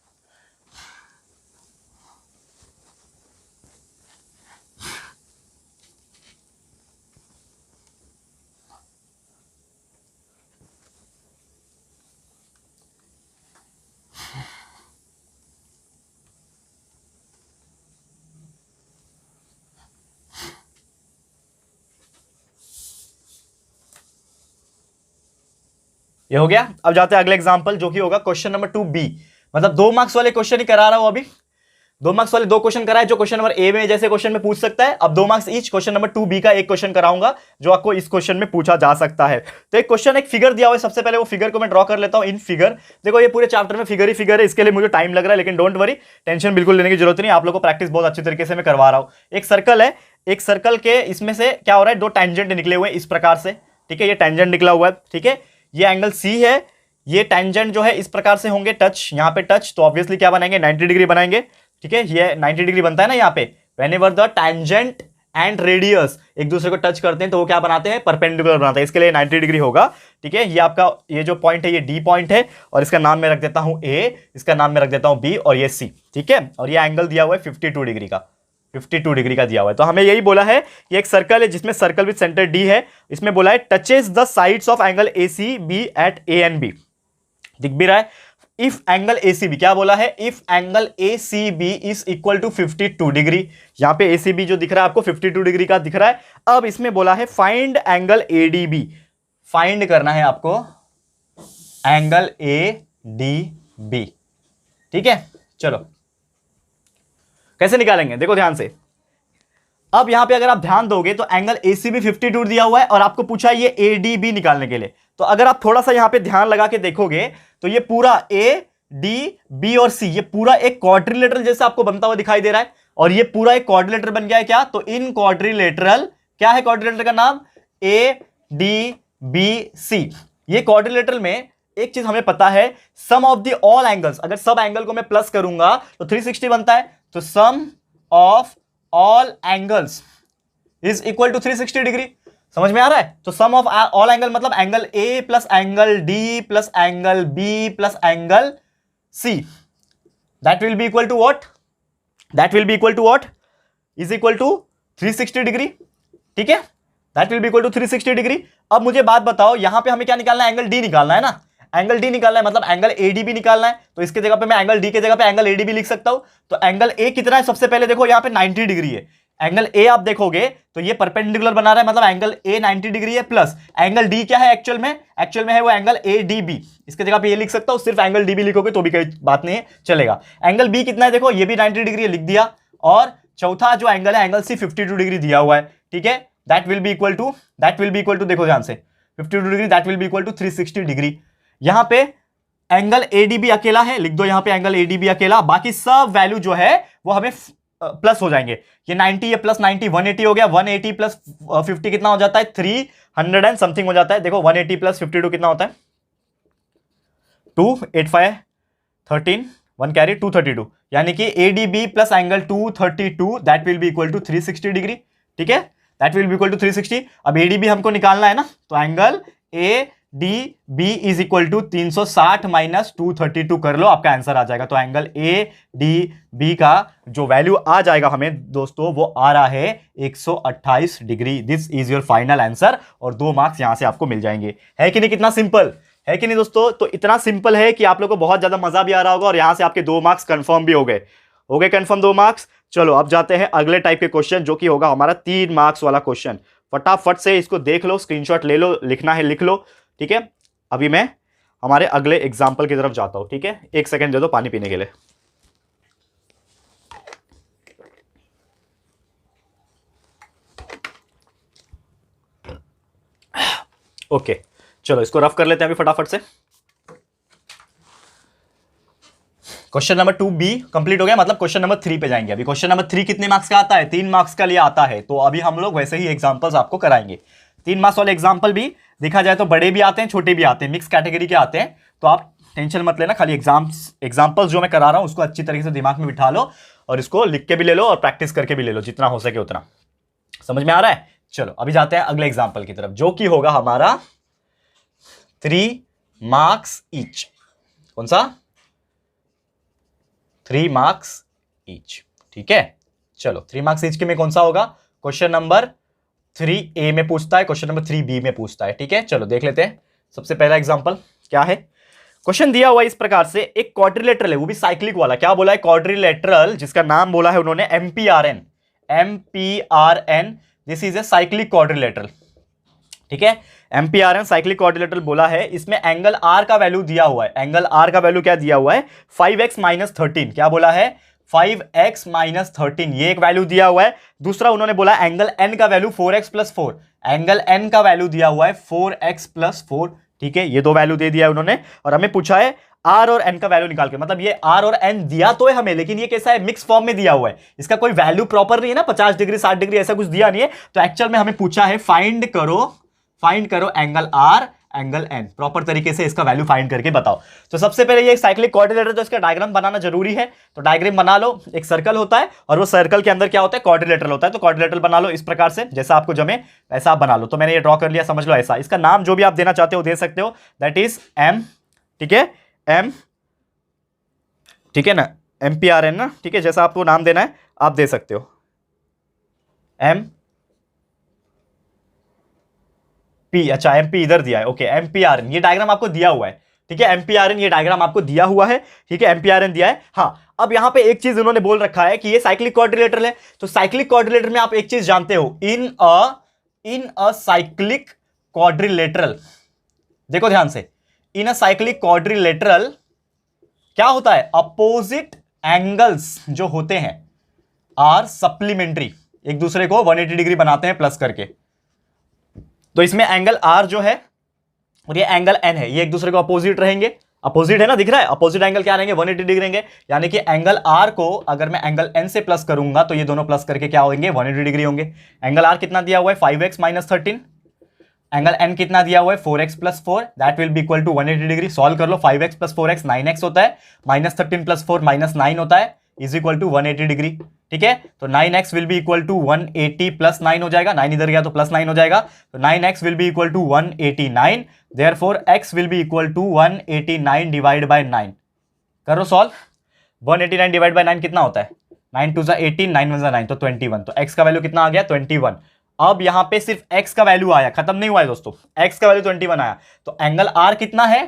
Speaker 1: ये हो गया। अब जाते हैं अगले एग्जांपल, जो कि होगा क्वेश्चन नंबर 2B, मतलब 2 मार्क्स वाले क्वेश्चन ही करा रहा हूं अभी, 2 मार्क्स वाले 2 क्वेश्चन कराए, जो क्वेश्चन नंबर A में जैसे क्वेश्चन में पूछ सकता है, अब 2 marks each question number 2B का एक क्वेश्चन कराऊंगा, जो आपको इस क्वेश्चन में पूछा जा सकता है। तो एक क्वेश्चन, एक फिगर दिया हुआ है, सबसे पहले वो फिगर को मैं ड्रॉ कर लेता हूं इन फिगर। देखो ये पूरे चैप्टर में फिगर ही फिगर है, इसके लिए मुझे टाइम लग रहा है, लेकिन डोंट वरी, टेंशन बिल्कुल लेने की जरूरत नहीं, आप लोग को प्रैक्टिस बहुत अच्छी तरीके से मैं करवा रहा हूं। एक सर्कल है, एक सर्कल के इसमें से क्या हो रहा है, 2 टेंजेंट निकले हुए इस प्रकार से, ठीक है, ये टेंजेंट निकला हुआ है, ठीक है, ये एंगल C है, ये टेंजेंट जो है इस प्रकार से होंगे टच, यहां पे टच, तो ऑब्वियसली क्या बनाएंगे, 90 डिग्री बनाएंगे, ठीक है, ये 90 डिग्री बनता है ना यहाँ पे, whenever the tangent and radius एक दूसरे को टच करते हैं तो वो क्या बनाते हैं, परपेंडिकुलर बनाते हैं, इसके लिए 90 डिग्री होगा, ठीक है। ये आपका ये जो पॉइंट है ये D पॉइंट है, और इसका नाम मैं रख देता हूं A, इसका नाम मैं रख देता हूं B, और ये C, ठीक है। और ये एंगल दिया हुआ है 52 डिग्री का, 52 डिग्री का दिया हुआ है। तो हमें यही बोला है कि एक सर्कल है जिसमें सर्कल विद सेंटर D है, इसमें बोला है touches the sides of angle ACB at A and B, दिख भी रहा है। इफ एंगल ACB, क्या बोला है, if angle ACB is equal to 52 degree, यहां पे ACB जो दिख रहा है आपको 52 डिग्री का दिख रहा है। अब इसमें बोला है फाइंड एंगल ADB, फाइंड करना है आपको एंगल ADB, ठीक है। चलो कैसे निकालेंगे, देखो ध्यान से। अब यहां पे अगर आप ध्यान दोगे तो एंगल ACB 52 दिया हुआ है, और आपको पूछा है ये ADB निकालने के लिए। तो अगर आप थोड़ा सा यहां पे ध्यान लगा के देखोगे तो ये पूरा ADB और C, ये पूरा एक क्वाड्रिलेटरल जैसा आपको बनता हुआ दिखाई दे रहा है, और ये पूरा एक क्वाड्रिलेटरल बन गया है क्या, तो इन क्वाड्रिलेटरल, क्या है क्वाड्रिलेटरल का नाम, ADBC। ये क्वाड्रिलेटरल में एक चीज हमें पता है, sum of the all angles, अगर सब एंगल को मैं प्लस करूंगा तो 360 बनता है, तो sum of all angles is equal to 360 degree, समझ में आ रहा है। तो सम ऑफ ऑल एंगल मतलब angle A plus angle D plus angle B plus angle C, that will be equal to what, that will be equal to what, is equal to 360 degree, ठीक है, that will be equal to 360 degree. अब मुझे बात बताओ, यहां पे हमें क्या निकालना है, एंगल D निकालना है ना, एंगल D निकालना है, मतलब एंगल ADB निकालना है, तो इसके जगह पे मैं एंगल D के जगह पे एंगल ADB लिख सकता हूं। तो एंगल A कितना है, सबसे पहले देखो यहां पे 90 डिग्री है, एंगल A आप देखोगे तो ये परपेंडिकुलर बना रहा है, मतलब एंगल A 90 डिग्री है, प्लस एंगल D क्या है एक्चुअल में है वो एंगल ADB, इसके जगह पे ये लिख सकता हूं, सिर्फ एंगल DB लिखोगे तो भी कोई बात नहीं है, चलेगा। एंगल B कितना है, देखो ये भी 90 डिग्री लिख दिया, और चौथा जो एंगल है एंगल C 52 डिग्री दिया हुआ है, ठीक है, that will be equal to देखो ध्यान से 52 degree, that will be equal to 360 degree. यहां पे एंगल ADB अकेला है, लिख दो यहां पे एंगल ADB अकेला, बाकी सब वैल्यू जो है वो हमें प्लस हो जाएंगे, ये 90 ये प्लस 90 180 हो गया, 180 प्लस 50 कितना हो जाता है, 300 एंड समथिंग हो जाता है। देखो 180 प्लस 52 कितना होता है, 285 13 1 कैरी 232, यानी कि ADB plus angle 232 that will be equal to 360 degree, ठीक है, that will be equal to 360। अब ADB हमको निकालना है ना, तो angle A D B is equal to 360 minus 232 कर लो, आपका आंसर आ जाएगा। तो एंगल ए डी बी का जो वैल्यू आ जाएगा हमें दोस्तों, वो आ रहा है 128 degree. This is your final answer, और 2 मार्क्स यहां से आपको मिल जाएंगे। है कि नहीं, कितना सिंपल है कि नहीं दोस्तों? तो इतना सिंपल है कि आप लोग को बहुत ज्यादा मजा भी आ रहा होगा, और यहां से आपके 2 मार्क्स कंफर्म भी हो गए। Confirm 2 marks. चलो अब जाते हैं अगले टाइप के क्वेश्चन, जो कि होगा हमारा 3 मार्क्स वाला क्वेश्चन। फटाफट से इसको देख लो, स्क्रीनशॉट ले लो, लिखना है लिख लो, ठीक है। अभी मैं हमारे अगले एग्जाम्पल की तरफ जाता हूं, ठीक है। 1 सेकंड दे दो पानी पीने के लिए। ओके, चलो इसको रफ कर लेते हैं अभी फटाफट से। क्वेश्चन नंबर 2B कंप्लीट हो गया, मतलब क्वेश्चन नंबर 3 पे जाएंगे। अभी क्वेश्चन नंबर 3 कितने मार्क्स का आता है? 3 मार्क्स का लिए आता है। तो अभी हम लोग वैसे ही एग्जांपल्स आपको कराएंगे। 3 मार्क्स वाले एग्जांपल भी देखा जाए तो बड़े भी आते हैं, छोटे भी आते हैं, मिक्स कैटेगरी के आते हैं। तो आप टेंशन मत लेना, खाली एग्जाम्पल्स जो मैं करा रहा हूं उसको अच्छी तरीके से दिमाग में बिठा लो, और इसको लिख के भी ले लो और प्रैक्टिस करके भी ले लो, जितना हो सके उतना। समझ में आ रहा है? चलो अभी जाते हैं अगले एग्जाम्पल की तरफ, जो कि होगा हमारा 3 मार्क्स ईच। कौन सा? 3 मार्क्स ईच, ठीक है। चलो 3 मार्क्स ईच के में कौन सा होगा? क्वेश्चन नंबर 3A में पूछता है, क्वेश्चन नंबर 3B में पूछता है, ठीक है। चलो देख लेते हैं। सबसे पहला एग्जांपल क्या है? क्वेश्चन दिया हुआ इस प्रकार से, एक क्वाड्रिलेटरल है, वो भी साइक्लिक वाला। क्या बोला है? क्वाड्रिलेटरल, जिसका नाम बोला है उन्होंने MPRN. MPRN, this is a cyclic quadrilateral, ठीक है। एमपीआरएन साइक्लिक क्वाड्रिलेटरल बोला है। इसमें एंगल आर का वैल्यू दिया हुआ है। एंगल आर का वैल्यू क्या दिया हुआ है? 5x minus 13। क्या बोला है? 5x माइनस 13, ये एक वैल्यू दिया हुआ है। दूसरा उन्होंने बोला एंगल एन का वैल्यू 4x प्लस 4। एंगल एन का वैल्यू दिया हुआ है 4x प्लस 4, ठीक है। ये 2 वैल्यू दे दिया है उन्होंने, और हमें पूछा है आर और एन का वैल्यू निकाल के। मतलब ये आर और एन दिया तो है हमें, लेकिन ये कैसा है? मिक्स फॉर्म में दिया हुआ है। इसका कोई वैल्यू प्रॉपर नहीं है ना, 50 डिग्री 60 डिग्री ऐसा कुछ दिया नहीं है। तो एक्चुअल में हमें पूछा है फाइंड करो angle R angle N, proper तरीके से इसका वैल्यू फाइंड करके बताओ। तो सबसे पहले ये साइक्लिक क्वाड्रिलेटरल, तो इसका डायग्राम बनाना जरूरी है। तो डायग्राम बना लो। एक सर्कल होता है, और वो सर्कल के अंदर क्या होता है? क्वाड्रिलेटरल होता है। तो क्वाड्रिलेटरल बना लो इस प्रकार से, जैसा आपको जमे वैसा आप बना लो। तो मैंने ये ड्रॉ कर लिया, समझ लो ऐसा। इसका नाम जो भी आप देना चाहते हो दे सकते हो, दैट इज एम, ठीक है। एम, ठीक है ना, एमपीआरएन ना, ठीक है। जैसा आपको नाम देना है आप दे सकते हो। एम पी, अच्छा एमपी इधर दिया है, ओके। एमपीआरएन, ये डायग्राम आपको दिया हुआ है, ठीक है। एमपीआरएन ये डायग्राम आपको दिया हुआ है, ठीक है। एमपीआरएन दिया है। हाँ, अब यहां पे एक चीज उन्होंने बोल रखा है कि ये साइक्लिक क्वाड्रिलेटरल है। तो साइक्लिक क्वाड्रिलेटरल में आप एक चीज जानते हो, इन अ साइक्लिक क्वाड्रिलेटरल, देखो ध्यान से, इन अ साइक्लिक क्वाड्रिलेटरल क्या होता है? अपोजिट एंगल्स जो होते हैं आर सप्लीमेंट्री, एक दूसरे को 180 डिग्री बनाते हैं प्लस करके। तो इसमें एंगल आर जो है और ये एंगल एन है, ये एक दूसरे को अपोजिट रहेंगे। अपोजिट है ना, दिख रहा है? अपोजिट एंगल क्या रहेंगे? 180 डिग्री रहेंगे। यानी कि एंगल आर को अगर मैं एंगल एन से प्लस करूंगा तो ये दोनों प्लस करके क्या होंगे? 180 डिग्री होंगे। एंगल आर कितना दिया हुआ है? 5x minus 13। एंगल एन कितना दिया हुआ है? 4x plus 4, that will be equal to 180 degree. Solve कर लो। 5x प्लस 4x 9x होता है, माइनस 13 प्लस 4 माइनस 9 होता है, इज इक्वल टू 180 डिग्री, ठीक है। तो 9x will be equal to 180 plus 9 हो जाएगा। 9 इधर गया तो प्लस 9 हो जाएगा। तो 9x will be equal to 189, therefore x will be equal to 189 divide by 9। करो सॉल्व। 189 डिवाइड बाय 9 कितना होता है? 9 2 18, 9 1 9, तो 21। तो x का वैल्यू कितना आ गया? 21। अब यहां पे सिर्फ x का वैल्यू आया, खत्म नहीं हुआ है दोस्तों। x का वैल्यू 21 आया, तो एंगल r कितना है?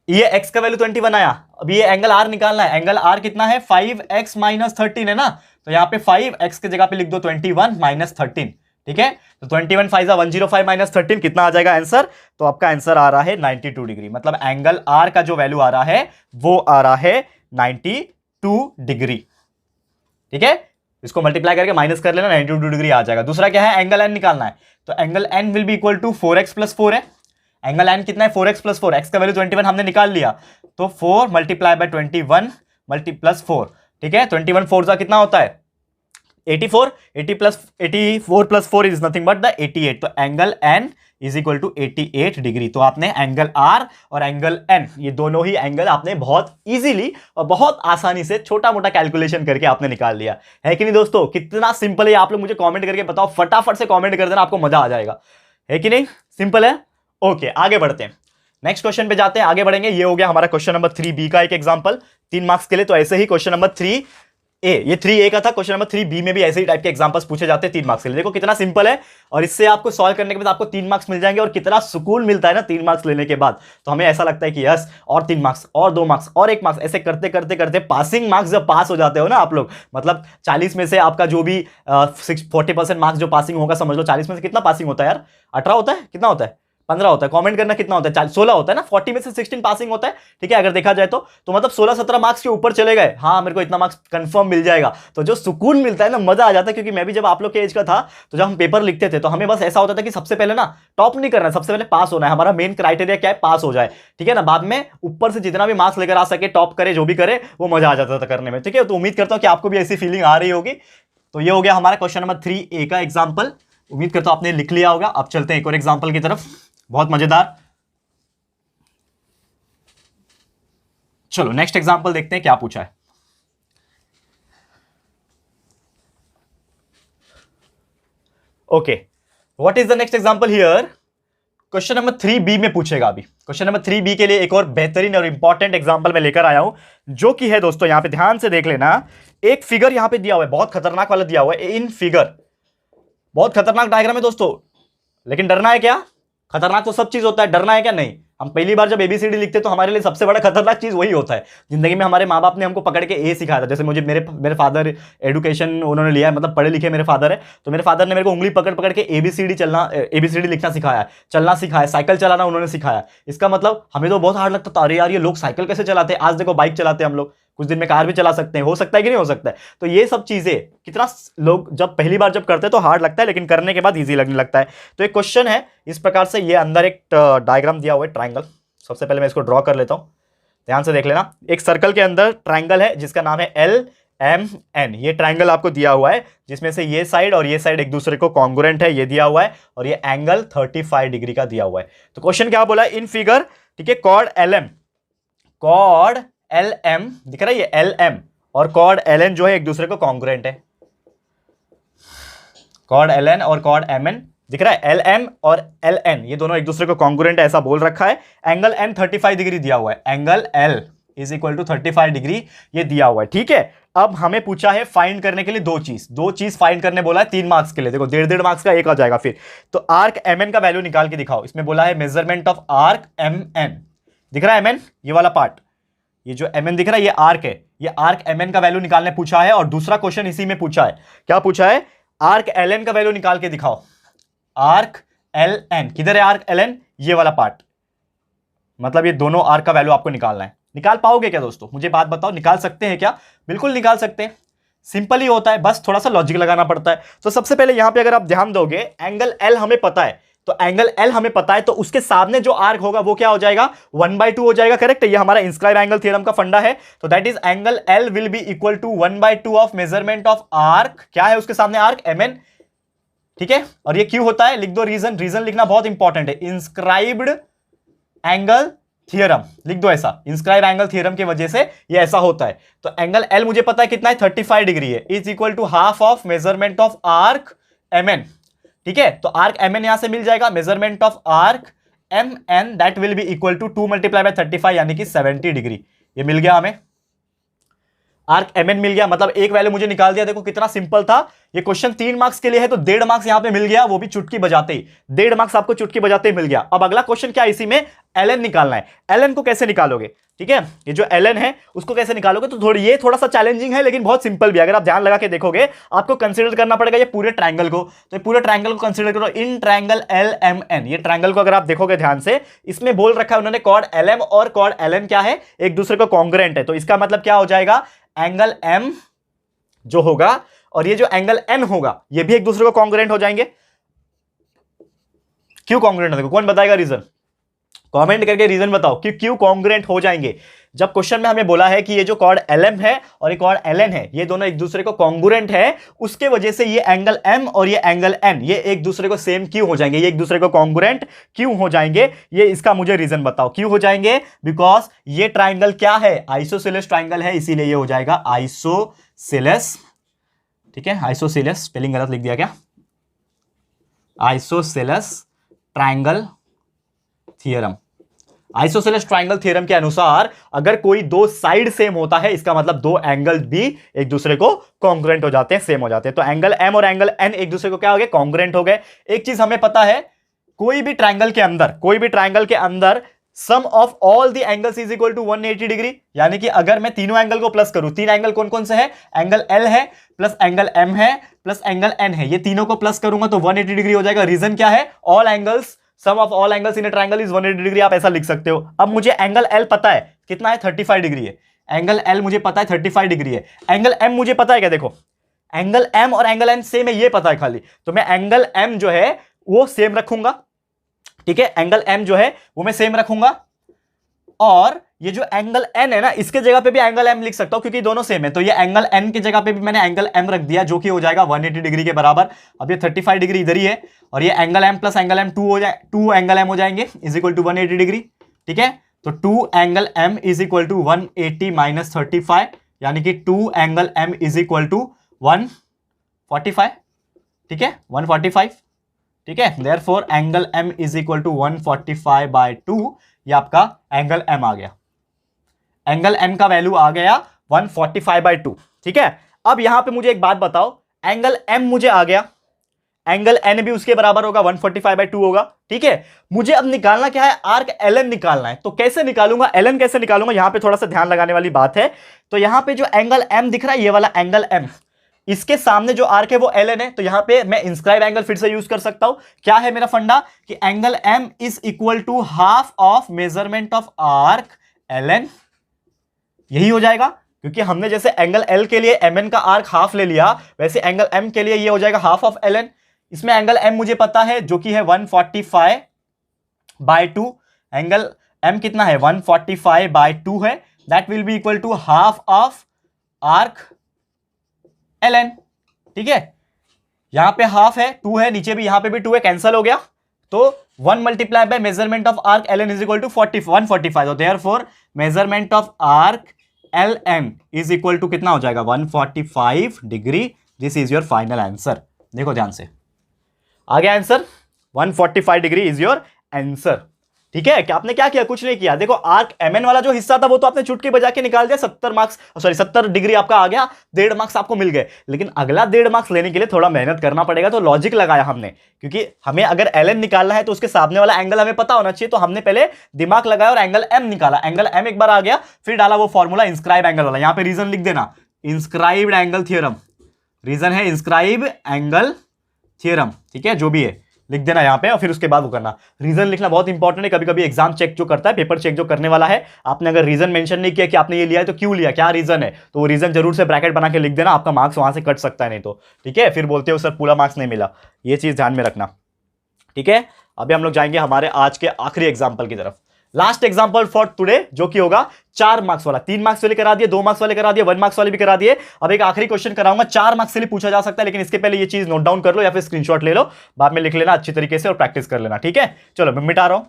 Speaker 1: ये x का वैल्यू 21 आया। अब ये एंगल r निकालना है। एंगल r कितना है? 5x माइनस 13 है ना, तो यहां पे 5x की जगह पे लिख दो 21 माइनस 13, ठीक है। तो 21 5 105 माइनस 13 कितना आ जाएगा आंसर? तो आपका आंसर आ रहा है 92 डिग्री। मतलब एंगल r का जो वैल्यू आ रहा है वो आ रहा है 92 डिग्री, ठीक है। इसको मल्टीप्लाई करके माइनस कर लेना, 92 डिग्री आ जाएगा। दूसरा क्या है? एंगल n निकालना है। तो angle n will be equal to 4x plus 4 है। एंगल n कितना है? 4x प्लस 4, x का वैल्यू 21 हमने निकाल लिया, तो 4 मल्टीप्लाई बाय 21 मल्टी प्लस 4, ठीक है। 21 4 का कितना होता है? 84। 84 plus 4 is nothing but the 88। तो angle n is equal to 88 degree. तो आपने एंगल r और एंगल n, ये दोनों ही एंगल आपने बहुत इजीली और बहुत आसानी से छोटा मोटा कैलकुलेशन करके आपने निकाल लिया है कि नहीं दोस्तों? कितना सिंपल है आप लोग मुझे कमेंट करके बताओ, फटाफट से कमेंट कर देना, आपको मजा आ जाएगा, है कि नहीं? सिंपल है। ओके, आगे बढ़ते हैं, नेक्स्ट क्वेश्चन पे जाते हैं, आगे बढ़ेंगे। ये हो गया हमारा क्वेश्चन नंबर 3B का एक एग्जांपल 3 मार्क्स के लिए। तो ऐसे ही क्वेश्चन नंबर 3A, ये 3A का था, क्वेश्चन नंबर 3B में भी ऐसे ही टाइप के एग्जांपल्स पूछे जाते हैं 3 मार्क्स के लिए। देखो कितना सिंपल है, और इससे आपको सॉल्व करने के बाद आपको 3 मार्क्स मिल जाएंगे, और कितना सुकून मिलता है ना 3 मार्क्स लेने के बाद। तो हमें ऐसा लगता है कि यस, और 3 मार्क्स, और 2 मार्क्स, और 1 मार्क्स, ऐसे करते करते करते पासिंग मार्क्स जब पास हो जाते हो ना आप लोग, मतलब 40 में से आपका जो भी 40% मार्क्स जो पासिंग होगा, समझ लो 40 में से कितना पासिंग होता है यार, 18 होता है, कितना होता है, 15 होता है, कमेंट करना कितना होता है, 16 होता है ना, 40 में से 16 पासिंग होता है, ठीक है, अगर देखा जाए तो मतलब 16-17 मार्क्स के ऊपर चले गए, हाँ मेरे को इतना मार्क्स कंफर्म मिल जाएगा। तो जो सुकून मिलता है ना, मजा आ जाता है। क्योंकि मैं भी जब आप लोग के एज का था, तो जब हम पेपर लिखते थे तो हमें बस ऐसा होता था कि सबसे पहले ना टॉप नहीं करना है, सबसे पहले पास होना है, हमारा मेन क्राइटेरिया क्या है, पास हो जाए, ठीक है ना, बाद में ऊपर से जितना भी मार्क्स लेकर आ सके, टॉप करे, जो भी करे, वो मजा आ जाता था करने में, ठीक है। तो उम्मीद करता हूं कि आपको भी ऐसी फीलिंग आ रही होगी। तो ये हो गया हमारा क्वेश्चन नंबर 3A का एग्जाम्पल, उम्मीद करता हूं आपने लिख लिया होगा। अब चलते हैं एक और एग्जाम्पल की तरफ, बहुत मजेदार। चलो नेक्स्ट एग्जांपल देखते हैं क्या पूछा है। Okay, what is the next example here, question number 3B में पूछेगा। अभी क्वेश्चन नंबर 3B के लिए एक और बेहतरीन और इंपॉर्टेंट एग्जांपल मैं लेकर आया हूं, जो कि है दोस्तों, यहां पे ध्यान से देख लेना, एक फिगर यहां पे दिया हुआ है, बहुत खतरनाक वाला दिया हुआ है इन फिगर, बहुत खतरनाक डायग्राम है दोस्तों। लेकिन डरना है क्या, खतरनाक तो सब चीज होता है, डरना है क्या, नहीं। हम पहली बार जब ABCD लिखते तो हमारे लिए सबसे बड़ा खतरनाक चीज वही होता है। जिंदगी में हमारे माँ बाप ने हमको पकड़ के ए सिखाया था, जैसे मुझे मेरे फादर एडुकेशन उन्होंने लिया है, मतलब पढ़े लिखे मेरे फादर है, तो मेरे फादर ने मेरे को उंगली पकड़ पकड़ के ABCD लिखना सिखाया, चलना सिखाया, साइकिल चलाना उन्होंने सिखाया। इसका मतलब हमें तो बहुत हार्ड लगता था, अरे यार ये लोग साइकिल कैसे चलाते हैं, आज देखो बाइक चलाते हैं हम लोग, कुछ दिन में कार भी चला सकते हैं, हो सकता है कि नहीं हो सकता है। तो ये सब चीजें कितना लोग जब पहली बार जब करते हैं तो हार्ड लगता है, लेकिन करने के बाद इजी लगने लगता है। तो एक क्वेश्चन है इस प्रकार से, ये अंदर एक डायग्राम दिया हुआ है ट्राइंगल। सबसे पहले मैं इसको ड्रॉ कर लेता हूं, ध्यान से देख लेना। एक सर्कल के अंदर ट्राइंगल है जिसका नाम है LMN। ये ट्राइंगल आपको दिया हुआ है, जिसमें से ये साइड और ये साइड एक दूसरे को कॉन्ग्रुएंट है, ये दिया हुआ है, और ये एंगल 35 डिग्री का दिया हुआ है। तो क्वेश्चन क्या बोला इन फिगर, ठीक है, कॉर्ड LM दिख रहा है, ये LM और कॉर्ड LN जो है एक दूसरे को कॉन्ग्रुएंट है, कॉर्ड LN और कॉर्ड MN दिख रहा है, LM और LN ये दोनों एक दूसरे को कॉन्ग्रुएंट है, ऐसा बोल रखा है। एंगल N 35 डिग्री दिया हुआ है, angle L is equal to 35 degree ये दिया हुआ है, ठीक है। अब हमें पूछा है फाइंड करने के लिए दो चीज फाइंड करने बोला है 3 मार्क्स के लिए। देखो 1.5 मार्क्स का एक आ जाएगा फिर। तो आर्क MN का वैल्यू निकाल के दिखाओ। इसमें बोला है मेजरमेंट ऑफ आर्क MN, दिख रहा है MN, ये वाला पार्ट, ये जो MN दिख रहा है ये आर्क है, ये आर्क MN का वैल्यू निकालने पूछा है। और दूसरा क्वेश्चन इसी में पूछा है, क्या पूछा है, आर्क LN का वैल्यू निकाल के दिखाओ। आर्क LN किधर है, आर्क LN ये वाला पार्ट, मतलब ये दोनों आर्क का वैल्यू आपको निकालना है। निकाल पाओगे क्या दोस्तों, मुझे बात बताओ, निकाल सकते हैं क्या? बिल्कुल निकाल सकते हैं, सिंपल ही होता है, बस थोड़ा सा लॉजिक लगाना पड़ता है। तो सबसे पहले यहां पे अगर आप ध्यान दोगे, एंगल L हमें पता है, तो एंगल L हमें पता है, तो उसके सामने जो आर्क होगा वो क्या हो जाएगा, 1/2 हो जाएगा, करेक्ट है। ये हमारा इंस्क्राइब एंगल थ्योरम का फंडा है। तो that is angle L will be equal to 1/2 of measurement of arc, क्या है उसके सामने, आर्क MN, ठीक है। और ये क्यों होता है, लिख दो रीजन, रीजन लिखना बहुत इंपॉर्टेंट है। इंस्क्राइब्ड एंगल थ्योरम लिख दो, ऐसा इंस्क्राइब एंगल थ्योरम की वजह से ये ऐसा होता है। तो एंगल L मुझे पता है कितना है, 35 डिग्री है, is equal to half of measurement of arc MN, ठीक है। तो आर्क MN यहां से मिल जाएगा, measurement of arc MN that will be equal to 2 × 35 यानी कि 70 डिग्री, ये मिल गया हमें। आर्क MN मिल गया, मतलब एक वैल्यू मुझे निकाल दिया। देखो कितना सिंपल था ये क्वेश्चन, 3 मार्क्स के लिए है, तो 1.5 मार्क्स यहां पे मिल गया, वो भी चुटकी बजाते ही, 1.5 मार्क्स आपको चुटकी बजाते ही मिल गया। अब अगला क्वेश्चन क्या, इसी में LN निकालना है। LN को कैसे निकालोगे, ठीक है, ये जो LN है उसको कैसे निकालोगे, तो ये थोड़ा सा चैलेंजिंग है, लेकिन बहुत सिंपल भी। अगर आप ध्यान लगा के देखोगे, आपको कंसीडर करना पड़ेगा ये पूरे ट्रायंगल को। तो पूरे ट्रायंगल को कंसीडर करो, इन ट्रायंगल LMN, ये ट्रायंगल को अगर आप देखोगे ध्यान से, इसमें बोल रखा है उन्होंने कॉर्ड LM और कॉर्ड LN क्या है, एक दूसरे को कॉन्ग्रुएंट है। तो इसका मतलब क्या हो जाएगा, एंगल M जो होगा और ये जो एंगल N होगा, ये भी एक दूसरे को कॉन्ग्रुएंट हो जाएंगे। क्यों कॉन्ग्रुएंट होंगे, कौन बताएगा रीजन, कमेंट करके रीजन बताओ कि क्यों कॉन्ग्रुएंट हो जाएंगे। जब क्वेश्चन में हमें बोला है कि ये जो कॉर्ड LM है और ये कॉर्ड LN है, ये दोनों एक दूसरे को कॉन्ग्रुएंट है, उसके वजह से ये एंगल M और ये एंगल N ये एक दूसरे को सेम क्यों हो जाएंगे, ये एक दूसरे को कॉन्ग्रुएंट क्यों हो जाएंगे, ये इसका मुझे रीजन बताओ क्यों हो जाएंगे। बिकॉज ये ट्राइंगल क्या है, आइसोसेलेस ट्राइंगल है, इसीलिए ये हो जाएगा आइसोसेलेस, ठीक है। आइसोसेलेस, स्पेलिंग गलत लिख दिया क्या, isosceles triangle theorem. Isosceles triangle theorem के अनुसार अगर कोई दो साइड सेम होता है, इसका मतलब दो एंगल भी एक दूसरे को कॉन्ग्रुएंट हो जाते हैं, सेम हो जाते हैं। तो एंगल एम और एंगल एन एक दूसरे को क्या हो गए, कॉन्ग्रुएंट हो गए। एक चीज हमें पता है, कोई भी ट्रायंगल के अंदर sum of all the angles is equal to 180 degree. यानी कि अगर मैं तीनों एंगल को प्लस करूं, तीन एंगल कौन कौन से है, एंगल एल है प्लस एंगल एम है प्लस एंगल एन है, ये तीनों को प्लस करूंगा तो 180 डिग्री हो जाएगा। रीजन क्या है, all angles, sum of all angles in a triangle is 180 degree, आप ऐसा लिख सकते हो। अब मुझे एंगल एल पता है कितना है, 35 डिग्री है। एंगल एल मुझे पता है 35 डिग्री है। एंगल एम मुझे पता है क्या, देखो एंगल एम और एंगल एन सेम है, ये पता है खाली, तो मैं एंगल एम जो है वो सेम रखूंगा। ठीक है, एंगल एम जो है वो मैं सेम रखूंगा, और ये जो एंगल एन है ना, इसके जगह पे भी एंगल एम लिख सकता हूं क्योंकि दोनों सेम है। तो ये एंगल एन की जगह पे भी मैंने एंगल एम रख दिया, जो कि हो जाएगा 180 डिग्री के बराबर। अब ये 35 डिग्री इधर ही है, और ये angle M plus angle M 2 angle M हो जाएंगे इज इक्वल टू 180 डिग्री। ठीक है, तो 2 angle M is equal to 180 minus 35, यानी कि 2 angle M is equal to 145। ठीक है, 145। ठीक है, therefore angle M is equal to 145/2, ये आपका एंगल एम आ गया। एंगल एम का वैल्यू आ गया 145/2। ठीक है, अब यहां पे मुझे एक बात बताओ, एंगल एम मुझे आ गया, एंगल एन भी उसके बराबर होगा, 145/2 होगा। ठीक है, मुझे अब निकालना क्या है, आर्क एलन निकालना है। तो कैसे निकालूंगा, एलन कैसे निकालूंगा, यहां पे थोड़ा सा ध्यान लगाने वाली बात है। तो यहां पे जो एंगल एम दिख रहा है, ये वाला एंगल एम, इसके सामने जो आर्क है वो एल एन है, तो यहां पे मैं इंस्क्राइब एंगल फिर से यूज कर सकता हूं। क्या है मेरा फंडा, कि angle M is equal to half of measurement of arc L N, यही हो जाएगा। क्योंकि हमने जैसे एंगल एल के लिए एम एन का आर्क हाफ ले लिया, वैसे एंगल एम के लिए ये हो जाएगा हाफ ऑफ एल एन। इसमें एंगल एम मुझे पता है जो कि है 145/2, एंगल एम कितना है 145/2 है, that will be equal to half of arc L N. ठीक है, यहां पे हाफ है, 2 है, नीचे भी यहां पे भी 2 है, कैंसल हो गया। तो 1 multiply by measurement of arc L N is equal to 145। तो therefore measurement of arc L N is equal to कितना हो जाएगा, 145 degree. This is your final answer. देखो ध्यान से, आ गया answer, 145 degree is your answer. ठीक है, कि आपने क्या किया, कुछ नहीं किया। देखो आर्क एमएन वाला जो हिस्सा था वो तो आपने चुटकी बजा के निकाल दिया, 70 डिग्री आपका आ गया, 1.5 मार्क्स आपको मिल गए। लेकिन अगला 1.5 मार्क्स लेने के लिए थोड़ा मेहनत करना पड़ेगा। तो लॉजिक लगाया हमने, क्योंकि हमें अगर एल निकालना है तो उसके सामने वाला एंगल हमें पता होना चाहिए। तो हमने पहले दिमाग लगाया और एंगल एम निकाला। एंगल एम एक बार आ गया, फिर डाला वो फॉर्मूला इंस्क्राइब एंगल वाला। यहां पर रीजन लिख देना, इंस्क्राइब्ड एंगल थ्योरम, रीजन है इंस्क्राइब एंगल थ्योरम। ठीक है, जो भी है लिख देना यहां पे, और फिर उसके बाद वो करना। रीजन लिखना बहुत इंपॉर्टेंट है। कभी कभी एग्जाम चेक जो करता है, पेपर चेक जो करने वाला है, आपने अगर रीजन मेंशन नहीं किया कि आपने ये लिया है तो क्यों लिया, क्या रीजन है, तो वो रीजन जरूर से ब्रैकेट बना के लिख देना, आपका मार्क्स वहां से कट सकता है नहीं तो। ठीक है, फिर बोलते हो सर पूरा मार्क्स नहीं मिला, ये चीज ध्यान में रखना। ठीक है, अभी हम लोग जाएंगे हमारे आज के आखिरी एग्जाम्पल की तरफ, लास्ट एग्जाम्पल फॉर टुडे, जो कि होगा 4 मार्क्स वाला। 3 मार्क्स वाले करा दिए, 2 मार्क्स वाले करा दिए, 1 मार्क्स वाले भी करा दिए। अब एक आखिरी क्वेश्चन कराऊंगा, 4 मार्क्स के लिए पूछा जा सकता है, लेकिन इसके पहले ये चीज नोट डाउन कर लो या फिर स्क्रीनशॉट ले लो, बाद में लिख लेना अच्छी तरीके से और प्रैक्टिस कर लेना। ठीक है, चलो मैं मिटा रहा हूं,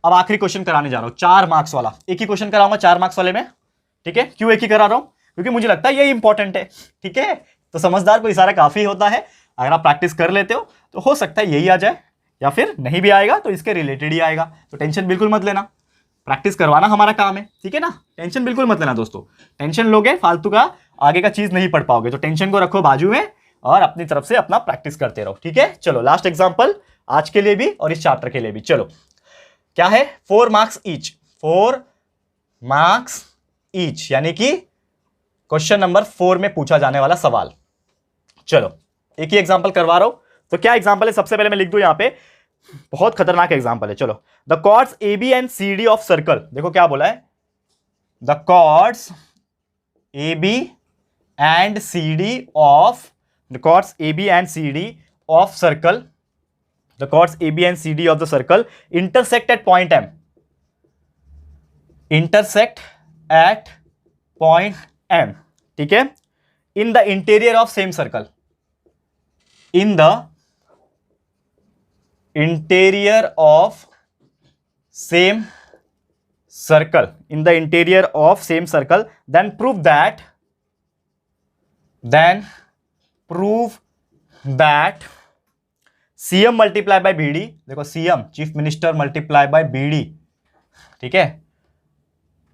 Speaker 1: अब आखिरी क्वेश्चन कराने जा रहा हूं 4 मार्क्स वाला। एक ही क्वेश्चन कराऊंगा 4 मार्क्स वाले में। ठीक है, क्यों एक ही करा रहा हूं, क्योंकि मुझे लगता है ये इंपॉर्टेंट है। ठीक है, तो समझदार को इशारा काफी होता है। अगर आप प्रैक्टिस कर लेते हो तो हो सकता है यही आ जाए, या फिर नहीं भी आएगा तो इसके रिलेटेड ही आएगा। तो टेंशन बिल्कुल मत लेना, प्रैक्टिस करवाना हमारा काम है। ठीक है ना, टेंशन बिल्कुल मत लेना दोस्तों। टेंशन लोगे फालतू का, आगे का चीज नहीं पढ़ पाओगे। तो टेंशन को रखो बाजू में और अपनी तरफ से अपना प्रैक्टिस करते रहो। ठीक है, चलो लास्ट एग्जांपल आज के लिए भी और इस चैप्टर के लिए भी। चलो क्या है, 4 मार्क्स ईच, 4 मार्क्स ईच, यानी कि क्वेश्चन नंबर 4 में पूछा जाने वाला सवाल। चलो एक ही एग्जाम्पल करवा रहा हूं, तो क्या एग्जाम्पल है, सबसे पहले मैं लिख दूं यहां पे, बहुत खतरनाक एग्जाम्पल है। चलो, the chords A B and C D of circle, देखो क्या बोला है, the chords A B and C D of, the chords A B and C D of circle, the chords A B and C D of the circle intersect at point M, intersect at point M. ठीक है, in the interior of same circle, in the interior of same circle, in the interior of same circle, then prove that CM multiply by BD, देखो CM chief minister multiply by BD, ठीक है,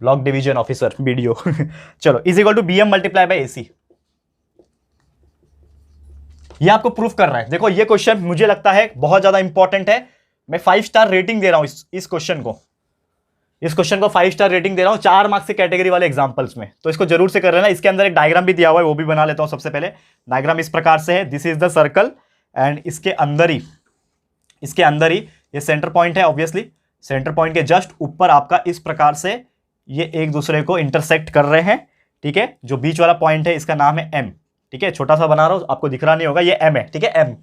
Speaker 1: block division officer BDO चलो is equal to BM multiply by AC. ये आपको proof करना है। देखो ये क्वेश्चन मुझे लगता है बहुत ज्यादा इंपॉर्टेंट है, मैं 5 स्टार रेटिंग दे रहा हूं इस क्वेश्चन को, इस क्वेश्चन को 5 स्टार रेटिंग दे रहा हूं 4 मार्क्स के कैटेगरी वाले एग्जांपल्स में, तो इसको जरूर से कर लेना। इसके अंदर एक डायग्राम भी दिया हुआ है, वो भी बना लेता हूं। सबसे पहले डायग्राम इस प्रकार से है, this is the circle and इसके अंदर ही ये सेंटर पॉइंट है। ऑब्वियसली सेंटर पॉइंट के जस्ट ऊपर आपका इस प्रकार से ये एक दूसरे को इंटरसेक्ट कर रहे हैं, ठीक है। जो बीच वाला पॉइंट है इसका नाम है एम, ठीक है, छोटा सा बना रहा हूं, आपको दिख रहा नहीं होगा, ये एम है, ठीक है, एम,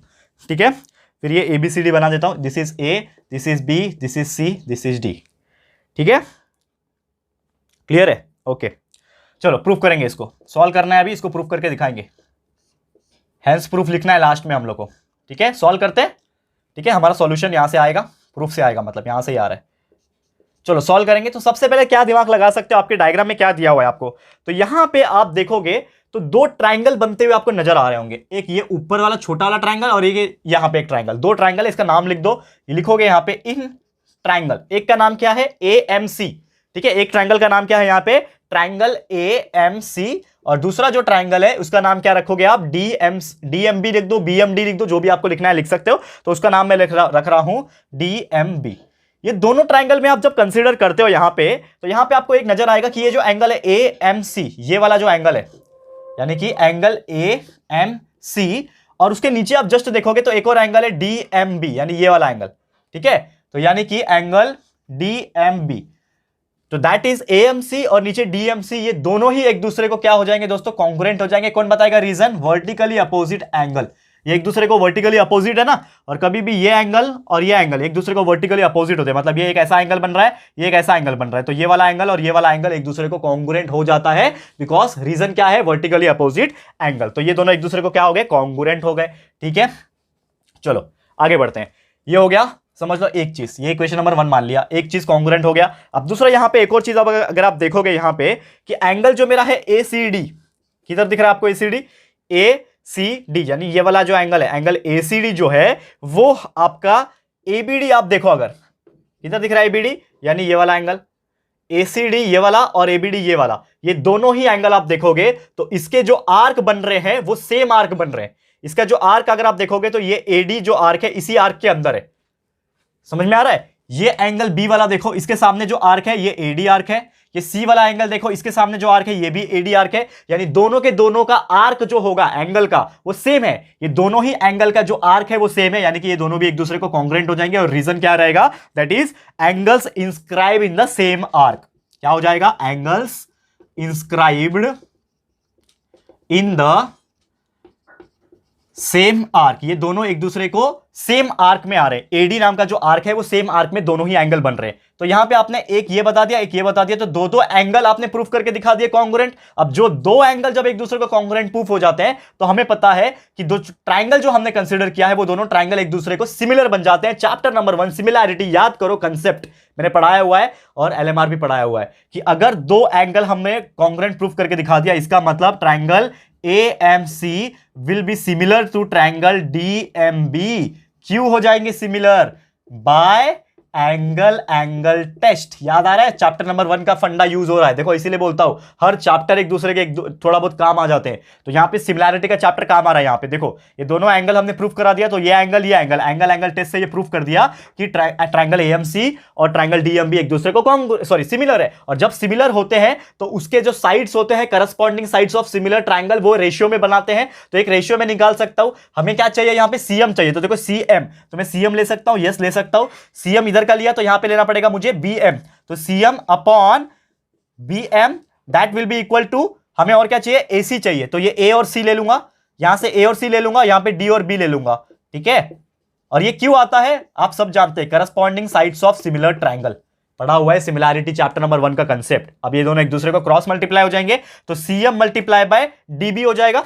Speaker 1: ठीक है। फिर ये ABCD बना देता हूं, this is A, this is B, this is C, this is D, ठीक है, क्लियर है, ओके। चलो प्रूफ करेंगे, इसको सॉल्व करना है, अभी इसको प्रूफ करके दिखाएंगे। हैंस प्रूफ लिखना है लास्ट में हम लोग को, ठीक है। सॉल्व करते हैं, ठीक है, हमारा सॉल्यूशन यहां से आएगा, प्रूफ से आएगा, मतलब यहां से ही आ रहा है। चलो सॉल्व करेंगे। तो सबसे पहले क्या दिमाग लगा सकते हो, आपके डायग्राम में क्या दिया हुआ है आपको, तो यहां पे आप देखोगे तो 2 ट्रायंगल बनते हुए आपको नजर आ रहे होंगे, एक ये ऊपर वाला छोटा वाला ट्रायंगल और एक यहां पे एक ट्रायंगल, 2 ट्रायंगल, इसका नाम लिख दो, ये लिखोगे यहां पे इन ट्रायंगल। एक का नाम क्या है, AMC, ठीक है, एक ट्रायंगल का नाम क्या है यहां पे, ट्रायंगल AMC, और दूसरा जो ट्रायंगल है उसका नाम क्या रखोगे आप, DMB लिख दो, BMD लिख दो, जो भी आपको लिखना है लिख सकते हो। तो उसका नाम मैं रख रहा हूं DMB। ये दोनों ट्रायंगल में आप जब कंसीडर करते हो यहां पे, तो यहां पे आपको एक नजर आएगा कि ये जो एंगल है AMC, ये वाला जो एंगल है, यानी कि एंगल AMC, और उसके नीचे आप जस्ट देखोगे तो एक और एंगल है DMB, यानी ये वाला एंगल, ठीक है। तो यानी कि एंगल DMB, तो दैट इज AMC और नीचे DMC, ये दोनों ही एक दूसरे को क्या हो जाएंगे दोस्तों, कॉन्ग्रुएंट हो जाएंगे। कौन बताएगा रीजन, वर्टिकली अपोजिट एंगल, ये एक दूसरे को वर्टिकली अपोजिट है ना, और कभी भी ये एंगल और ये एंगल एक दूसरे को वर्टिकली अपोजिट होते हैं, मतलब ये एक ऐसा एंगल बन रहा है, ये एक ऐसा एंगल बन रहा है, तो ये वाला एंगल और ये वाला एंगल एक दूसरे को कॉन्ग्रुएंट हो जाता है, बिकॉज रीजन क्या है, वर्टिकली अपोजिट एंगल। तो ये दोनों एक दूसरे को क्या हो गए, कॉन्ग्रुएंट हो गए, ठीक है। चलो आगे बढ़ते हैं, ये हो गया, समझ लो एक चीज, ये क्वेश्चन नंबर 1 मान लिया, एक चीज कॉन्ग्रुएंट हो गया। अब दूसरा यहां पे एक और चीज, अब अगर आप देखोगे यहां पे कि एंगल जो मेरा है ACD, किधर दिख रहा है आपको ACD, ACD, यानी ये वाला जो एंगल है, एंगल ACD जो है वो आपका ABD, आप देखो अगर किधर दिख रहा है ABD, यानी ये वाला एंगल ACD, ये वाला, और ABD ये वाला, ये दोनों ही एंगल आप देखोगे तो इसके जो आर्क बन रहे हैं वो सेम आर्क बन रहे हैं। इसका जो आर्क अगर आप देखोगे तो ये AD जो आर्क है इसी आर्क के अंदर है, समझ में आ रहा है। ये एंगल B वाला देखो, इसके सामने जो आर्क है ये AD आर्क है, ये C वाला एंगल देखो, इसके सामने जो आर्क है ये भी AD आर्क है, यानी दोनों के दोनों का आर्क जो होगा एंगल का वो सेम है। ये दोनों ही एंगल का जो आर्क है वो सेम है, यानी कि ये दोनों भी एक दूसरे को कॉन्ग्रुएंट हो जाएंगे। और रीजन क्या रहेगा, that is angles inscribe in the same arc, क्या हो जाएगा, angles inscribed in the same arc, ये दोनों एक दूसरे को सेम आर्क में आ रहे हैं। AD नाम का जो आर्क है वो सेम आर्क में दोनों ही एंगल बन रहे हैं। तो यहां पे आपने एक ये बता दिया, एक ये बता दिया, तो दो एंगल आपने प्रूफ करके दिखा दिए कॉन्ग्रुएंट। अब जो 2 एंगल जब एक दूसरे को कॉन्ग्रुएंट प्रूफ हो जाते हैं तो हमें पता है कि 2 ट्राइंगल जो हमने कंसीडर किया है वो दोनों ट्राइंगल एक दूसरे को सिमिलर बन जाते हैं। चैप्टर नंबर 1 सिमिलैरिटी, याद करो कंसेप्ट मैंने पढ़ाया हुआ है और LMR भी पढ़ाया हुआ है कि अगर 2 एंगल हमने कॉन्ग्रुएंट प्रूफ करके दिखा दिया, इसका मतलब triangle AMC will be similar to triangle DMB। क्यों हो जाएंगे सिमिलर, बाय एंगल टेस्ट। याद आ रहा है, चैप्टर नंबर 1 का फंडा यूज हो रहा है। देखो इसीलिए बोलता हूं हर चैप्टर एक दूसरे के थोड़ा बहुत काम आ जाते हैं, तो यहां पे सिमिलैरिटी का चैप्टर काम आ रहा है। यहां पे देखो ये दोनों एंगल हमने प्रूफ करा दिया, तो ये एंगल टेस्ट से ये प्रूफ कर दिया कि ट्राइंगल AMC और ट्राइंगल DMB एक दूसरे को सिमिलर है। और जब सिमिलर होते हैं तो उसके जो साइड्स होते हैं, corresponding sides of similar triangle, वो रेशियो में बनाते हैं। तो एक रेशियो में निकाल सकता हूं, हमें क्या चाहिए यहां पे, CM चाहिए, तो देखो CM, तो मैं CM ले सकता हूं, यस ले सकता हूं। CM इधर का लिया तो यहां पे लेना पड़ेगा मुझे BM, तो CM upon BM that will be equal to, हमें और क्या चाहिए, AC चाहिए, तो ये A और C ले लूंगा, यहां से A और C ले लूंगा, यहां पे D और B ले लूंगा, ठीक है। और ये क्यों आता है आप सब जानते हैं, corresponding sides of similar triangle, पढ़ा हुआ है सिमिलैरिटी चैप्टर नंबर 1 का कंसेप्ट। अब ये दोनों एक दूसरे को क्रॉस मल्टीप्लाई हो जाएंगे, तो CM मल्टीप्लाई बाय DB हो जाएगा।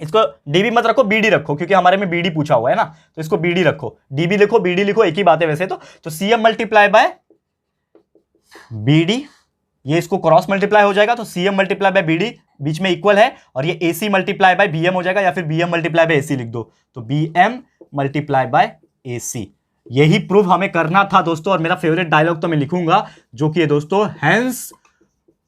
Speaker 1: इसको DB मत रखो, BD रखो, क्योंकि हमारे में BD पूछा हुआ है ना, तो इसको BD रखो, DB लिखो, BD लिखो, एक ही बात है वैसे तो CM मल्टीप्लाई बाय BD, ये इसको क्रॉस मल्टीप्लाई हो जाएगा, तो CM मल्टीप्लाई बाय BD बीच में इक्वल है, और ये AC मल्टीप्लाई बाय BM हो जाएगा, या फिर BM मल्टीप्लाई बाय AC लिख दो, तो BM मल्टीप्लाई बाय AC। यही प्रूफ हमें करना था दोस्तों, और मेरा फेवरेट डायलॉग तो मैं लिखूंगा जो कि है दोस्तों, हैंस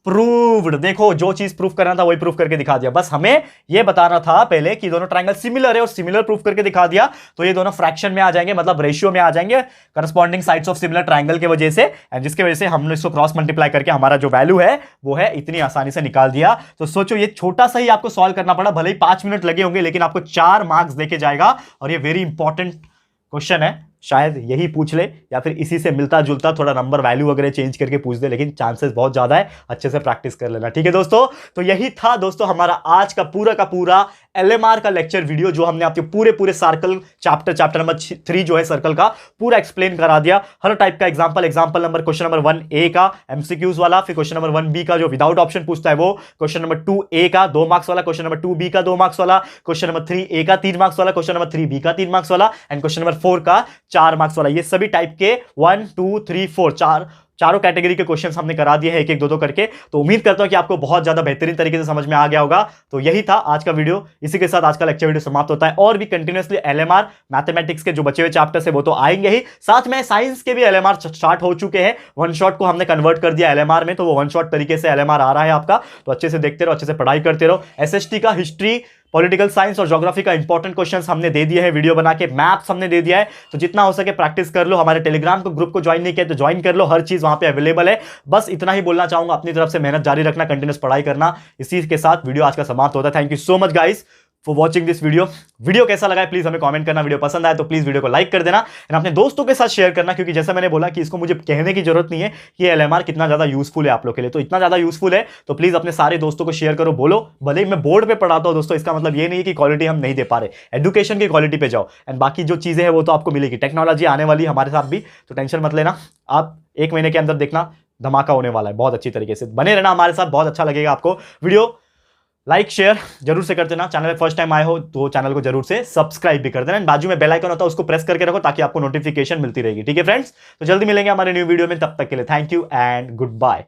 Speaker 1: प्रूव्ड। देखो जो चीज प्रूफ करना था वही प्रूफ करके दिखा दिया। बस हमें यह बताना था पहले कि दोनों ट्रायंगल सिमिलर है, और सिमिलर प्रूफ करके दिखा दिया तो ये दोनों फ्रैक्शन में आ जाएंगे, मतलब रेशियो में आ जाएंगे corresponding sides of similar triangle की वजह से, एंड जिसकी वजह से हमने इसको क्रॉस मल्टीप्लाई करके हमारा जो वैल्यू है वो है इतनी आसानी से निकाल दिया। तो सोचो ये छोटा सा ही आपको सॉल्व करना पड़ा, भले ही 5 मिनट लगे होंगे, लेकिन आपको 4 मार्क्स देके जाएगा। और ये वेरी इंपॉर्टेंट क्वेश्चन है, शायद यही पूछ ले या फिर इसी से मिलता जुलता थोड़ा नंबर वैल्यू वगैरह चेंज करके पूछ दे, लेकिन चांसेस बहुत ज्यादा है, अच्छे से प्रैक्टिस कर लेना। ठीक है दोस्तों, तो यही था दोस्तों हमारा आज का पूरा LMR का लेक्चर वीडियो, जो हमने आपके पूरे सर्कल चैप्टर नंबर 3 जो है सर्कल का पूरा एक्सप्लेन करा दिया। हर टाइप का example number question number 1A का MCQs वाला, फिर क्वेश्चन नंबर 1B का जो विदाउट ऑप्शन पूछता है वो, क्वेश्चन नंबर 2A का 2 मार्क्स वाला, क्वेश्चन नंबर 2B का 2 मार्क्स वाला, क्वेश्चन नंबर 3A का 3 मार्क्स वाला, क्वेश्चन नंबर 3B का 3 मार्क्स वाला, एंड क्वेश्चन नंबर 4 का 4 मार्क्स वाला। ये सभी टाइप के 1 2 3 4 चारों कैटेगरी के क्वेश्चंस हमने करा दिए हैं, एक एक दो करके। तो उम्मीद करता हूं कि आपको बहुत ज्यादा बेहतरीन तरीके से समझ में आ गया होगा। तो यही था आज का वीडियो, इसी के साथ आज का लेक्चर वीडियो समाप्त होता है। और भी कंटिन्यूअसली LMR मैथमेटिक्स के जो बचे हुए चैप्टर्स है वो तो आएंगे ही, साथ में साइंस के भी LMR स्टार्ट हो चुके हैं। वन शॉट को हमने कन्वर्ट कर दिया LMR में, तो वो वन शॉट तरीके से LMR आ रहा है आपका। तो अच्छे से देखते रहो, अच्छे से पढ़ाई करते रहो। SST का हिस्ट्री, पॉलिटिकल साइंस और ज्योग्राफी का इंपॉर्टेंट क्वेश्चंस हमने दे दिए हैं वीडियो बना के, मैप्स हमने दे दिया है। तो जितना हो सके प्रैक्टिस कर लो। हमारे टेलीग्राम को ग्रुप को ज्वाइन नहीं किया तो ज्वाइन कर लो, हर चीज वहां पे अवेलेबल है। बस इतना ही बोलना चाहूंगा, अपनी तरफ से मेहनत जारी रखना, कंटिन्यूस पढ़ाई करना। इसी के साथ वीडियो आज का समाप्त होता है। Thank you so much guys for watching this video कैसा लगा है प्लीज हमें कमेंट करना। वीडियो पसंद आए तो प्लीज वीडियो को लाइक कर देना, एंड अपने दोस्तों के साथ शेयर करना, क्योंकि जैसा मैंने बोला कि इसको मुझे कहने की जरूरत नहीं है कि LMR कितना ज्यादा यूजफुल है आप लोग के लिए। तो इतना ज्यादा यूजफुल है तो प्लीज अपने सारे दोस्तों को शेयर करो। बोलो, भले ही मैं बोर्ड पे पढ़ाता हूं दोस्तों, इसका मतलब ये नहीं है कि क्वालिटी हम नहीं दे पा रहे। एजुकेशन की क्वालिटी पे जाओ, एंड बाकी जो चीजें हैं वो तो आपको मिलेगी। टेक्नोलॉजी आने वाली है हमारे साथ भी, तो टेंशन मत लेना। आप 1 महीने के अंदर देखना धमाका होने वाला है, बहुत अच्छी तरीके से बने रहना हमारे साथ, बहुत अच्छा लगेगा आपको। वीडियो लाइक शेयर जरूर से कर देना। चैनल पे फर्स्ट टाइम आए हो तो चैनल को जरूर से सब्सक्राइब भी कर देना। बाजू में बेल आइकन होता है उसको प्रेस करके रखो ताकि आपको नोटिफिकेशन मिलती रहेगी। ठीक है फ्रेंड्स, तो जल्दी मिलेंगे हमारे न्यू वीडियो में, तब तक के लिए thank you and good bye.